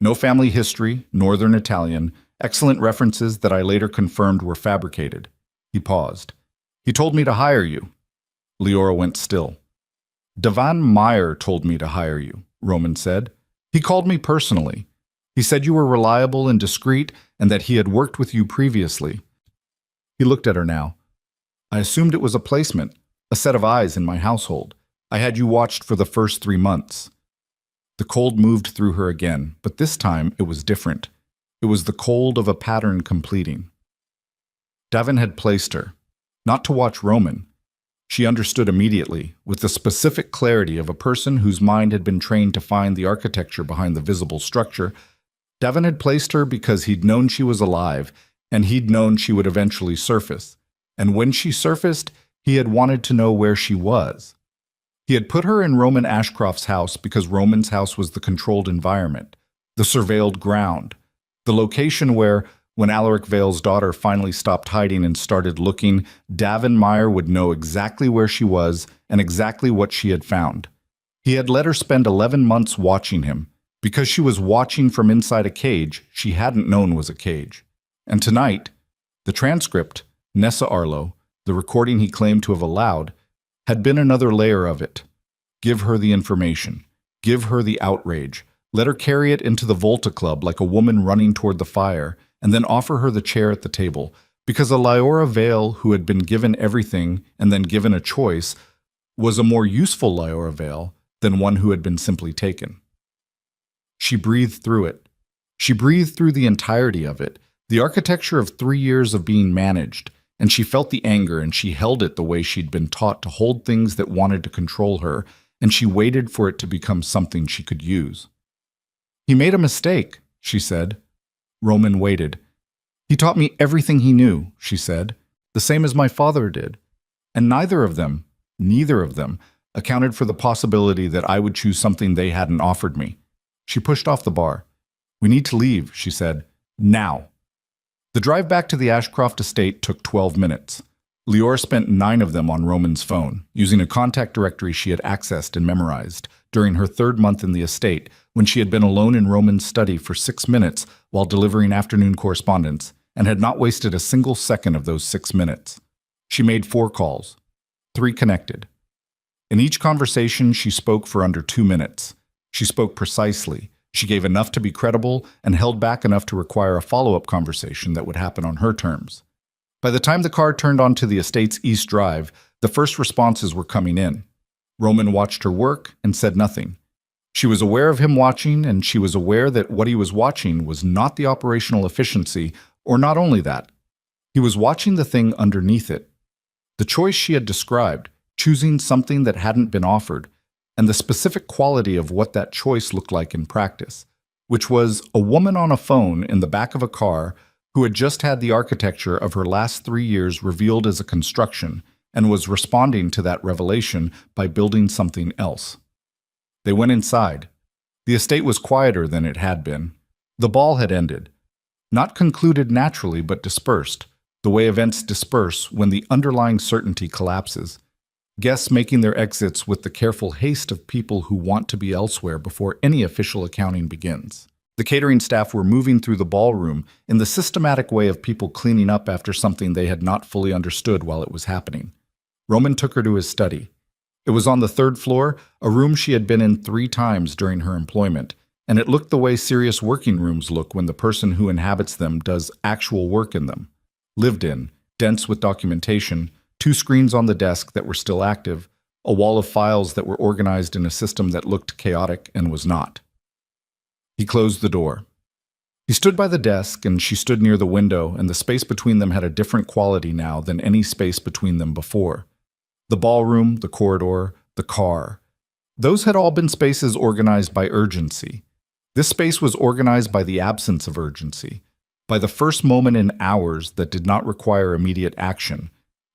No family history, Northern Italian, excellent references that I later confirmed were fabricated." He paused. "He told me to hire you." Leora went still. "Davan Meyer told me to hire you," Roman said. "He called me personally. He said you were reliable and discreet and that he had worked with you previously." He looked at her now. "I assumed it was a placement, a set of eyes in my household. I had you watched for the first 3 months." The cold moved through her again, but this time it was different. It was the cold of a pattern completing. Davan had placed her, not to watch Roman. She understood immediately, with the specific clarity of a person whose mind had been trained to find the architecture behind the visible structure. Davan had placed her because he'd known she was alive, and he'd known she would eventually surface. And when she surfaced, he had wanted to know where she was. He had put her in Roman Ashcroft's house because Roman's house was the controlled environment, the surveilled ground, the location where, When Alaric Vale's daughter finally stopped hiding and started looking, Davin Meyer would know exactly where she was and exactly what she had found. He had let her spend 11 months watching him, because she was watching from inside a cage she hadn't known was a cage. And tonight, the transcript, Nessa Arlo, the recording he claimed to have allowed, had been another layer of it. Give her the information. Give her the outrage. Let her carry it into the Volta Club like a woman running toward the fire, and then offer her the chair at the table, because a Lyora Vale who had been given everything and then given a choice was a more useful Lyora Vale than one who had been simply taken. She breathed through it. She breathed through the entirety of it, the architecture of 3 years of being managed, and she felt the anger and she held it the way she'd been taught to hold things that wanted to control her, and she waited for it to become something she could use. He made a mistake, she said. Roman waited. He taught me everything he knew, she said, the same as my father did. And neither of them, accounted for the possibility that I would choose something they hadn't offered me. She pushed off the bar. We need to leave, she said. Now. The drive back to the Ashcroft estate took 12 minutes. Lior spent 9 of them on Roman's phone, using a contact directory she had accessed and memorized during her 3rd month in the estate, when she had been alone in Roman's study for 6 minutes while delivering afternoon correspondence, and had not wasted a single second of those 6 minutes. She made 4 calls. 3 connected. In each conversation, she spoke for under 2 minutes. She spoke precisely. She gave enough to be credible and held back enough to require a follow-up conversation that would happen on her terms. By the time the car turned onto the estate's east drive, the first responses were coming in. Roman watched her work and said nothing. She was aware of him watching, and she was aware that what he was watching was not the operational efficiency, or not only that. He was watching the thing underneath it. The choice she had described, choosing something that hadn't been offered, and the specific quality of what that choice looked like in practice, which was a woman on a phone in the back of a car who had just had the architecture of her last 3 years revealed as a construction and was responding to that revelation by building something else. They went inside. The estate was quieter than it had been. The ball had ended. Not concluded naturally, but dispersed, the way events disperse when the underlying certainty collapses. Guests making their exits with the careful haste of people who want to be elsewhere before any official accounting begins. The catering staff were moving through the ballroom in the systematic way of people cleaning up after something they had not fully understood while it was happening. Roman took her to his study. It was on the 3rd floor, a room she had been in 3 times during her employment, and it looked the way serious working rooms look when the person who inhabits them does actual work in them. Lived in, dense with documentation, 2 screens on the desk that were still active, a wall of files that were organized in a system that looked chaotic and was not. He closed the door. He stood by the desk, and she stood near the window, and the space between them had a different quality now than any space between them before. The ballroom, the corridor, the car. Those had all been spaces organized by urgency. This space was organized by the absence of urgency, by the first moment in hours that did not require immediate action,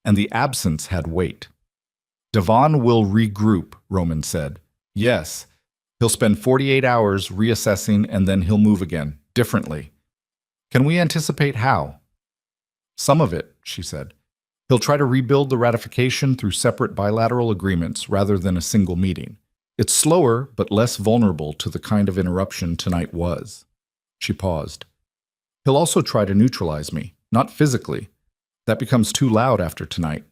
and the absence had weight. Devon will regroup, Roman said. Yes, he'll spend 48 hours reassessing, and then he'll move again, differently. Can we anticipate how? Some of it, she said. He'll try to rebuild the ratification through separate bilateral agreements rather than a single meeting. It's slower, but less vulnerable to the kind of interruption tonight was. She paused. He'll also try to neutralize me, not physically. That becomes too loud after tonight.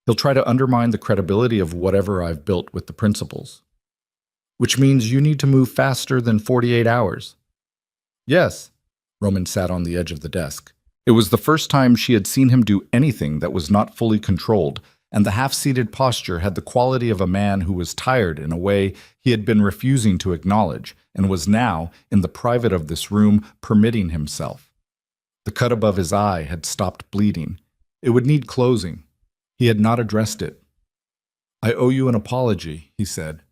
He'll try to undermine the credibility of whatever I've built with the principles. Which means you need to move faster than 48 hours. Yes. Roman sat on the edge of the desk. It was the first time she had seen him do anything that was not fully controlled, and the half-seated posture had the quality of a man who was tired in a way he had been refusing to acknowledge, and was now, in the private of this room, permitting himself. The cut above his eye had stopped bleeding. It would need closing. He had not addressed it. I owe you an apology, he said.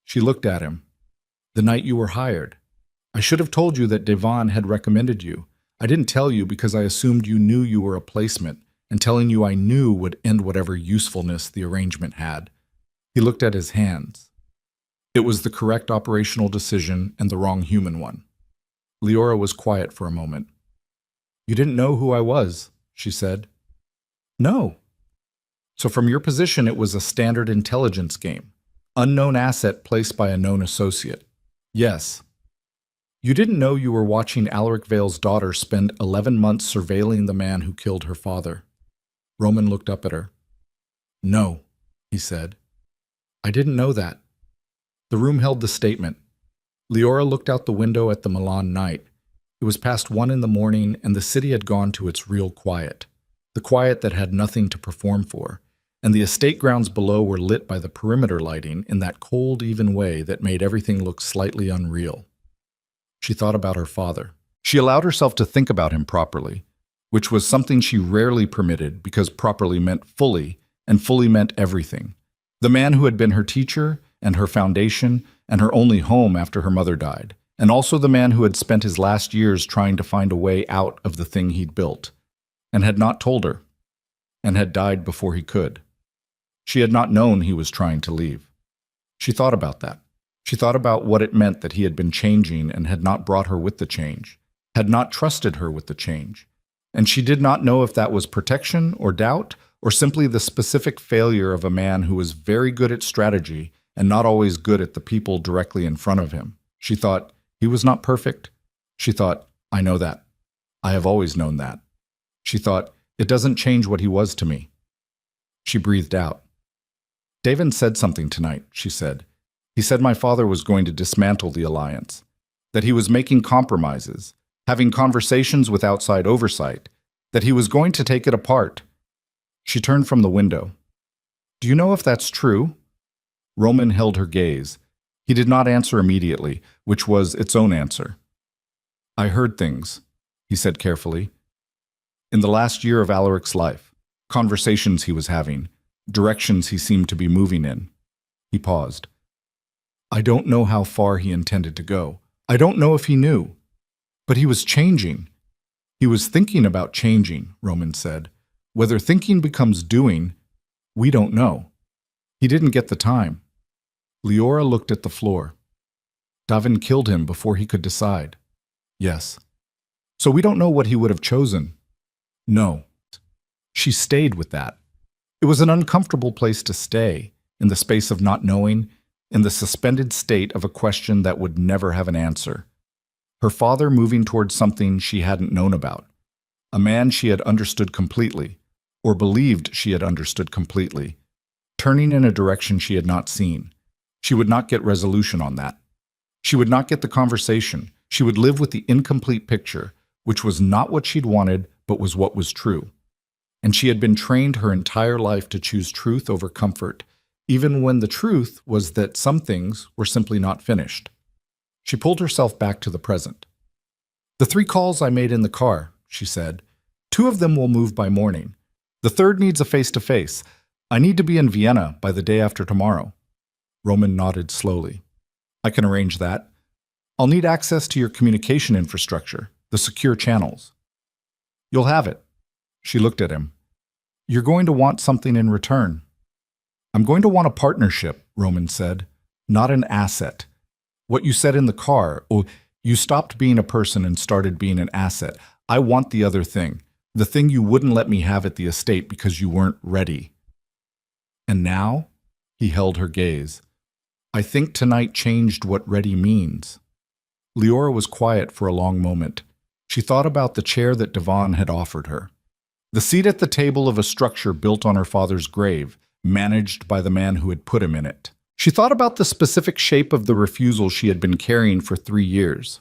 She looked at him. The night you were hired. I should have told you that Devon had recommended you. I didn't tell you because I assumed you knew you were a placement, and telling you I knew would end whatever usefulness the arrangement had. He looked at his hands. It was the correct operational decision and the wrong human one. Leora was quiet for a moment. You didn't know who I was, she said. No. So from your position, it was a standard intelligence game. Unknown asset placed by a known associate. Yes. You didn't know you were watching Alaric Vale's daughter spend 11 months surveilling the man who killed her father. Roman looked up at her. No, he said. I didn't know that. The room held the statement. Leora looked out the window at the Milan night. It was past 1 in the morning, and the city had gone to its real quiet. The quiet that had nothing to perform for, and the estate grounds below were lit by the perimeter lighting in that cold, even way that made everything look slightly unreal. She thought about her father. She allowed herself to think about him properly, which was something she rarely permitted because properly meant fully, and fully meant everything. The man who had been her teacher and her foundation and her only home after her mother died, and also the man who had spent his last years trying to find a way out of the thing he'd built, and had not told her, and had died before he could. She had not known he was trying to leave. She thought about that. She thought about what it meant that he had been changing and had not brought her with the change, had not trusted her with the change. And she did not know if that was protection or doubt or simply the specific failure of a man who was very good at strategy and not always good at the people directly in front of him. She thought, he was not perfect. She thought, I know that. I have always known that. She thought, it doesn't change what he was to me. She breathed out. Davin said something tonight, she said. He said my father was going to dismantle the alliance, that he was making compromises, having conversations with outside oversight, that he was going to take it apart. She turned from the window. Do you know if that's true? Roman held her gaze. He did not answer immediately, which was its own answer. I heard things, he said carefully. In the last year of Alaric's life, conversations he was having, directions he seemed to be moving in. He paused. I don't know how far he intended to go. I don't know if he knew. But he was changing. He was thinking about changing, Roman said. Whether thinking becomes doing, we don't know. He didn't get the time. Leora looked at the floor. Davin killed him before he could decide. Yes. So we don't know what he would have chosen. No. She stayed with that. It was an uncomfortable place to stay, in the space of not knowing, in the suspended state of a question that would never have an answer. Her father moving towards something she hadn't known about. A man she had understood completely, or believed she had understood completely, turning in a direction she had not seen. She would not get resolution on that. She would not get the conversation. She would live with the incomplete picture, which was not what she'd wanted, but was what was true. And she had been trained her entire life to choose truth over comfort, even when the truth was that some things were simply not finished. She pulled herself back to the present. The 3 calls I made in the car, she said. 2 of them will move by morning. The 3rd needs a face-to-face. I need to be in Vienna by the day after tomorrow. Roman nodded slowly. I can arrange that. I'll need access to your communication infrastructure, the secure channels. You'll have it. She looked at him. You're going to want something in return. I'm going to want a partnership, Roman said, not an asset. What you said in the car, you stopped being a person and started being an asset. I want the other thing, the thing you wouldn't let me have at the estate because you weren't ready. And now? He held her gaze. I think tonight changed what ready means. Leora was quiet for a long moment. She thought about the chair that Devon had offered her. The seat at the table of a structure built on her father's grave, managed by the man who had put him in it. She thought about the specific shape of the refusal she had been carrying for 3 years.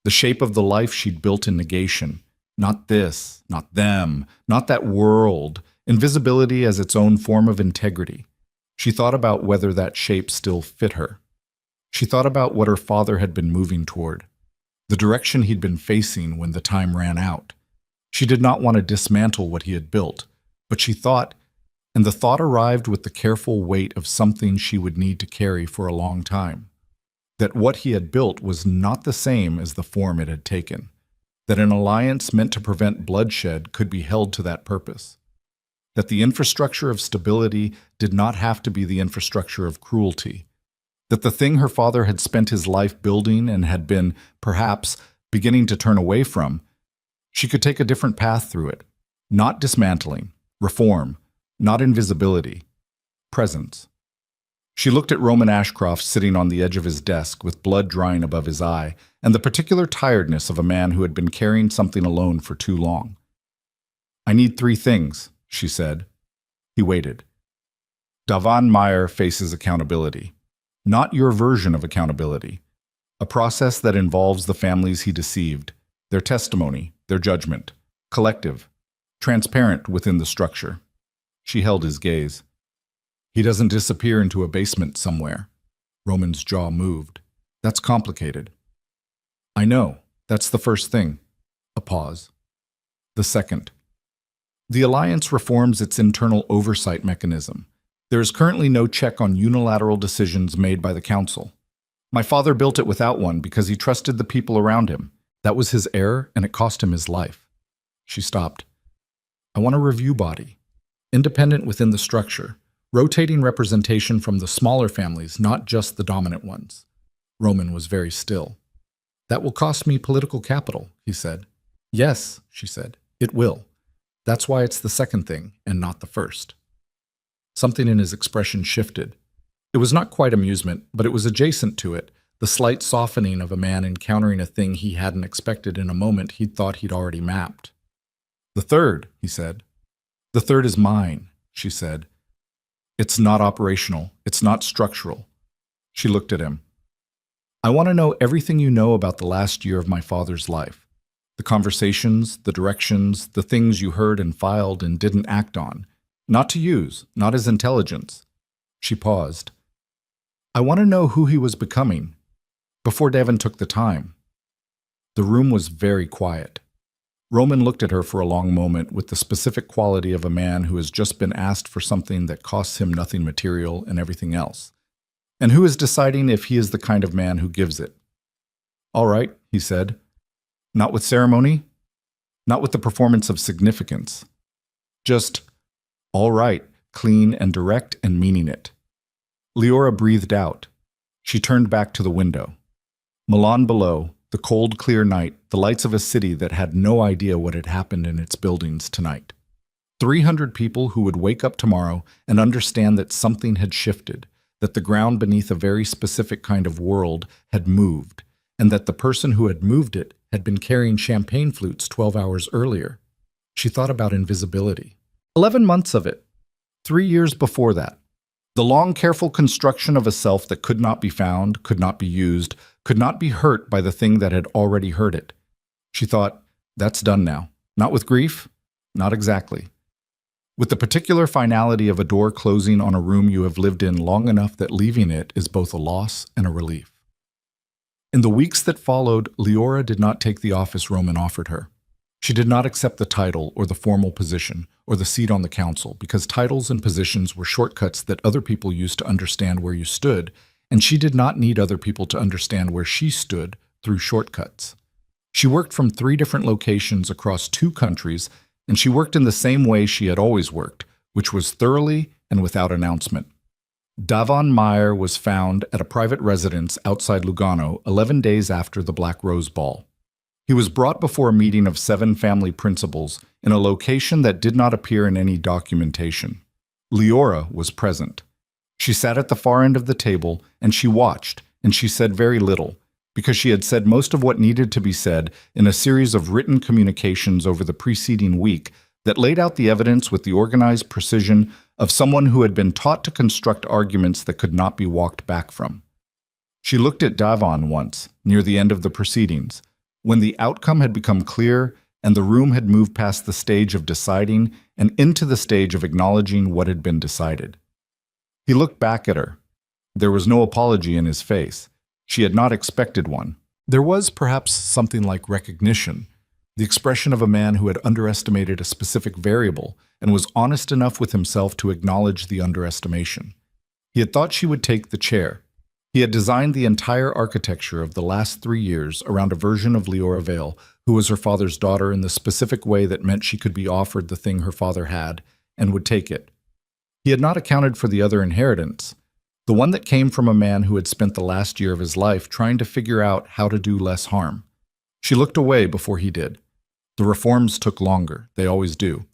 The shape of the life she'd built in negation. Not this, not them, not that world. Invisibility as its own form of integrity. She thought about whether that shape still fit her. She thought about what her father had been moving toward, the direction he'd been facing when the time ran out. She did not want to dismantle what he had built, but she thought, and the thought arrived with the careful weight of something she would need to carry for a long time, that what he had built was not the same as the form it had taken, that an alliance meant to prevent bloodshed could be held to that purpose, that the infrastructure of stability did not have to be the infrastructure of cruelty, that the thing her father had spent his life building and had been, perhaps, beginning to turn away from, She could take a different path through it. Not dismantling, reform, not invisibility, presence. She looked at Roman Ashcroft sitting on the edge of his desk with blood drying above his eye and the particular tiredness of a man who had been carrying something alone for too long. "I need 3 things," she said. He waited. Davan Meyer faces accountability. Not your version of accountability. A process that involves the families he deceived, their testimony, their judgment, collective, transparent within the structure. She held his gaze. He doesn't disappear into a basement somewhere. Roman's jaw moved. That's complicated. I know. That's the first thing. A pause. The second. The Alliance reforms its internal oversight mechanism. There is currently no check on unilateral decisions made by the Council. My father built it without one because he trusted the people around him. That was his error, and it cost him his life. She stopped. I want a review body. Independent within the structure. Rotating representation from the smaller families, not just the dominant ones. Roman was very still. That will cost me political capital, he said. Yes, she said, it will. That's why it's the second thing and not the first. Something in his expression shifted. It was not quite amusement, but it was adjacent to it, the slight softening of a man encountering a thing he hadn't expected in a moment he'd thought he'd already mapped. The third, he said. The third is mine, she said. It's not operational. It's not structural. She looked at him. I want to know everything you know about the last year of my father's life. The conversations, the directions, the things you heard and filed and didn't act on. Not to use, not as intelligence. She paused. I want to know who he was becoming. Before Devon took the time. The room was very quiet. Roman looked at her for a long moment with the specific quality of a man who has just been asked for something that costs him nothing material and everything else, and who is deciding if he is the kind of man who gives it. All right, he said. Not with ceremony? Not with the performance of significance. Just, all right, clean and direct and meaning it. Leora breathed out. She turned back to the window. Milan below, the cold, clear night, the lights of a city that had no idea what had happened in its buildings tonight. 300 people who would wake up tomorrow and understand that something had shifted, that the ground beneath a very specific kind of world had moved, and that the person who had moved it had been carrying champagne flutes 12 hours earlier. She thought about invisibility. 11 months of it. 3 years before that. The long, careful construction of a self that could not be found, could not be used, could not be hurt by the thing that had already hurt it. She thought, that's done now. Not with grief? Not exactly. With the particular finality of a door closing on a room you have lived in long enough that leaving it is both a loss and a relief. In the weeks that followed, Leora did not take the office Roman offered her. She did not accept the title or the formal position or the seat on the council because titles and positions were shortcuts that other people used to understand where you stood, and she did not need other people to understand where she stood through shortcuts. She worked from 3 different locations across 2 countries, and she worked in the same way she had always worked, which was thoroughly and without announcement. Davan Meyer was found at a private residence outside Lugano 11 days after the Black Rose Ball. He was brought before a meeting of 7 family principals in a location that did not appear in any documentation. Leora was present. She sat at the far end of the table, and she watched, and she said very little, because she had said most of what needed to be said in a series of written communications over the preceding week that laid out the evidence with the organized precision of someone who had been taught to construct arguments that could not be walked back from. She looked at Davan once, near the end of the proceedings, when the outcome had become clear and the room had moved past the stage of deciding and into the stage of acknowledging what had been decided. He looked back at her. There was no apology in his face. She had not expected one. There was perhaps something like recognition, the expression of a man who had underestimated a specific variable and was honest enough with himself to acknowledge the underestimation. He had thought she would take the chair. He had designed the entire architecture of the last 3 years around a version of Leora Vale, who was her father's daughter in the specific way that meant she could be offered the thing her father had and would take it. He had not accounted for the other inheritance, the one that came from a man who had spent the last year of his life trying to figure out how to do less harm. She looked away before he did. The reforms took longer, they always do.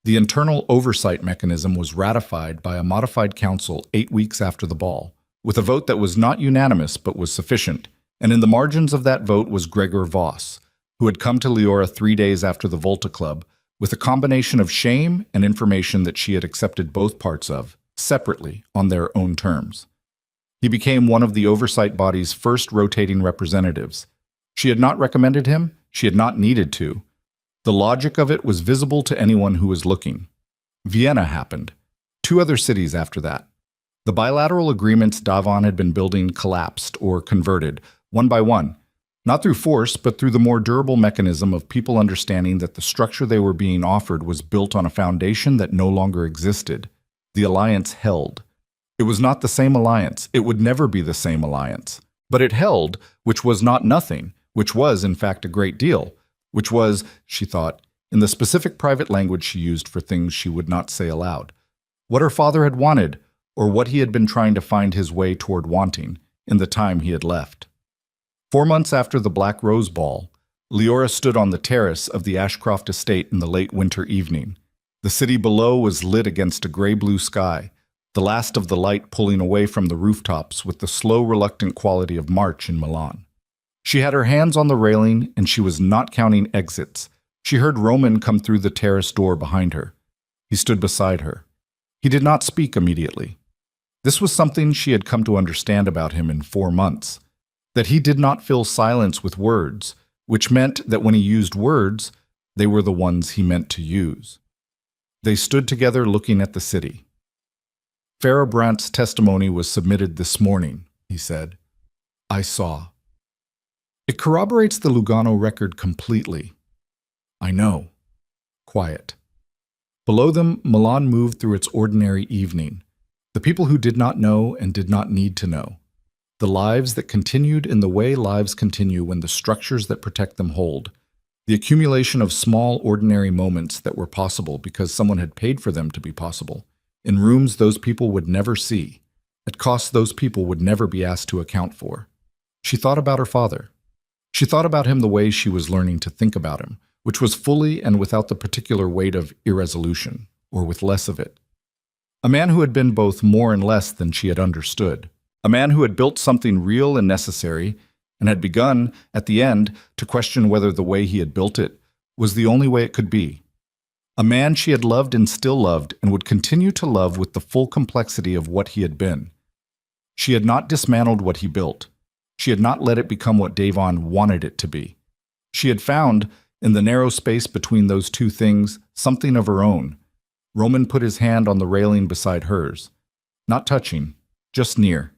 The internal oversight mechanism was ratified by a modified council 8 weeks after the ball, with a vote that was not unanimous but was sufficient, and in the margins of that vote was Gregor Voss, who had come to Leora 3 days after the Volta Club, with a combination of shame and information that she had accepted both parts of, separately, on their own terms. He became one of the oversight body's first rotating representatives. She had not recommended him, she had not needed to. The logic of it was visible to anyone who was looking. Vienna happened. 2 other cities after that. The bilateral agreements Davon had been building collapsed or converted, one by one, not through force, but through the more durable mechanism of people understanding that the structure they were being offered was built on a foundation that no longer existed. The alliance held. It was not the same alliance. It would never be the same alliance. But it held, which was not nothing, which was, in fact, a great deal, which was, she thought, in the specific private language she used for things she would not say aloud, what her father had wanted, or what he had been trying to find his way toward wanting in the time he had left. 4 months after the Black Rose Ball, Leora stood on the terrace of the Ashcroft estate in the late winter evening. The city below was lit against a gray-blue sky, the last of the light pulling away from the rooftops with the slow, reluctant quality of March in Milan. She had her hands on the railing, and she was not counting exits. She heard Roman come through the terrace door behind her. He stood beside her. He did not speak immediately. This was something she had come to understand about him in 4 months, that he did not fill silence with words, which meant that when he used words, they were the ones he meant to use. They stood together looking at the city. Farabrant's testimony was submitted this morning, he said. I saw. It corroborates the Lugano record completely. I know. Quiet. Below them, Milan moved through its ordinary evening. The people who did not know and did not need to know. The lives that continued in the way lives continue when the structures that protect them hold. The accumulation of small, ordinary moments that were possible because someone had paid for them to be possible, in rooms those people would never see, at costs those people would never be asked to account for. She thought about her father. She thought about him the way she was learning to think about him, which was fully and without the particular weight of irresolution, or with less of it. A man who had been both more and less than she had understood. A man who had built something real and necessary, and had begun, at the end, to question whether the way he had built it was the only way it could be. A man she had loved and still loved and would continue to love with the full complexity of what he had been. She had not dismantled what he built. She had not let it become what Davon wanted it to be. She had found, in the narrow space between those two things, something of her own. Roman put his hand on the railing beside hers. Not touching, just near.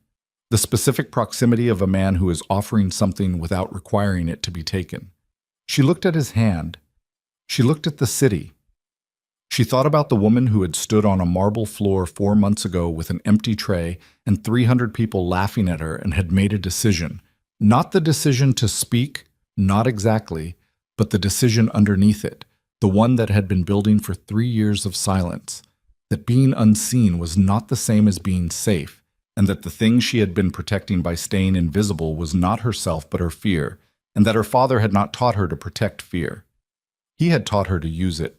The specific proximity of a man who is offering something without requiring it to be taken. She looked at his hand. She looked at the city. She thought about the woman who had stood on a marble floor 4 months ago with an empty tray and 300 people laughing at her and had made a decision. Not the decision to speak, not exactly, but the decision underneath it, the one that had been building for 3 years of silence, that being unseen was not the same as being safe, and that the thing she had been protecting by staying invisible was not herself but her fear, and that her father had not taught her to protect fear. He had taught her to use it.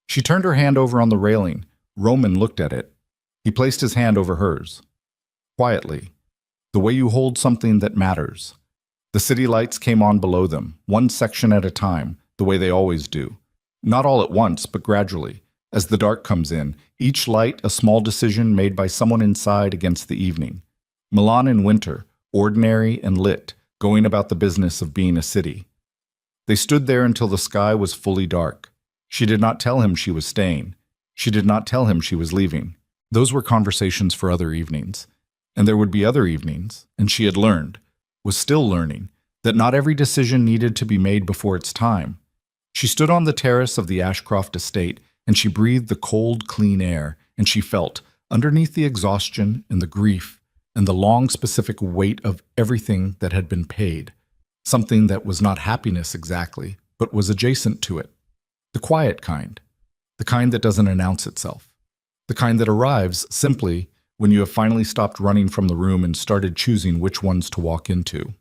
She turned her hand over on the railing. Roman looked at it. He placed his hand over hers. Quietly, the way you hold something that matters. The city lights came on below them, one section at a time, the way they always do. Not all at once, but gradually. As the dark comes in, each light a small decision made by someone inside against the evening. Milan in winter, ordinary and lit, going about the business of being a city. They stood there until the sky was fully dark. She did not tell him she was staying. She did not tell him she was leaving. Those were conversations for other evenings. And there would be other evenings, and she had learned, was still learning, that not every decision needed to be made before its time. She stood on the terrace of the Ashcroft estate, and she breathed the cold, clean air, and she felt, underneath the exhaustion and the grief and the long, specific weight of everything that had been paid, something that was not happiness exactly, but was adjacent to it. The quiet kind, the kind that doesn't announce itself, the kind that arrives simply when you have finally stopped running from the room and started choosing which ones to walk into.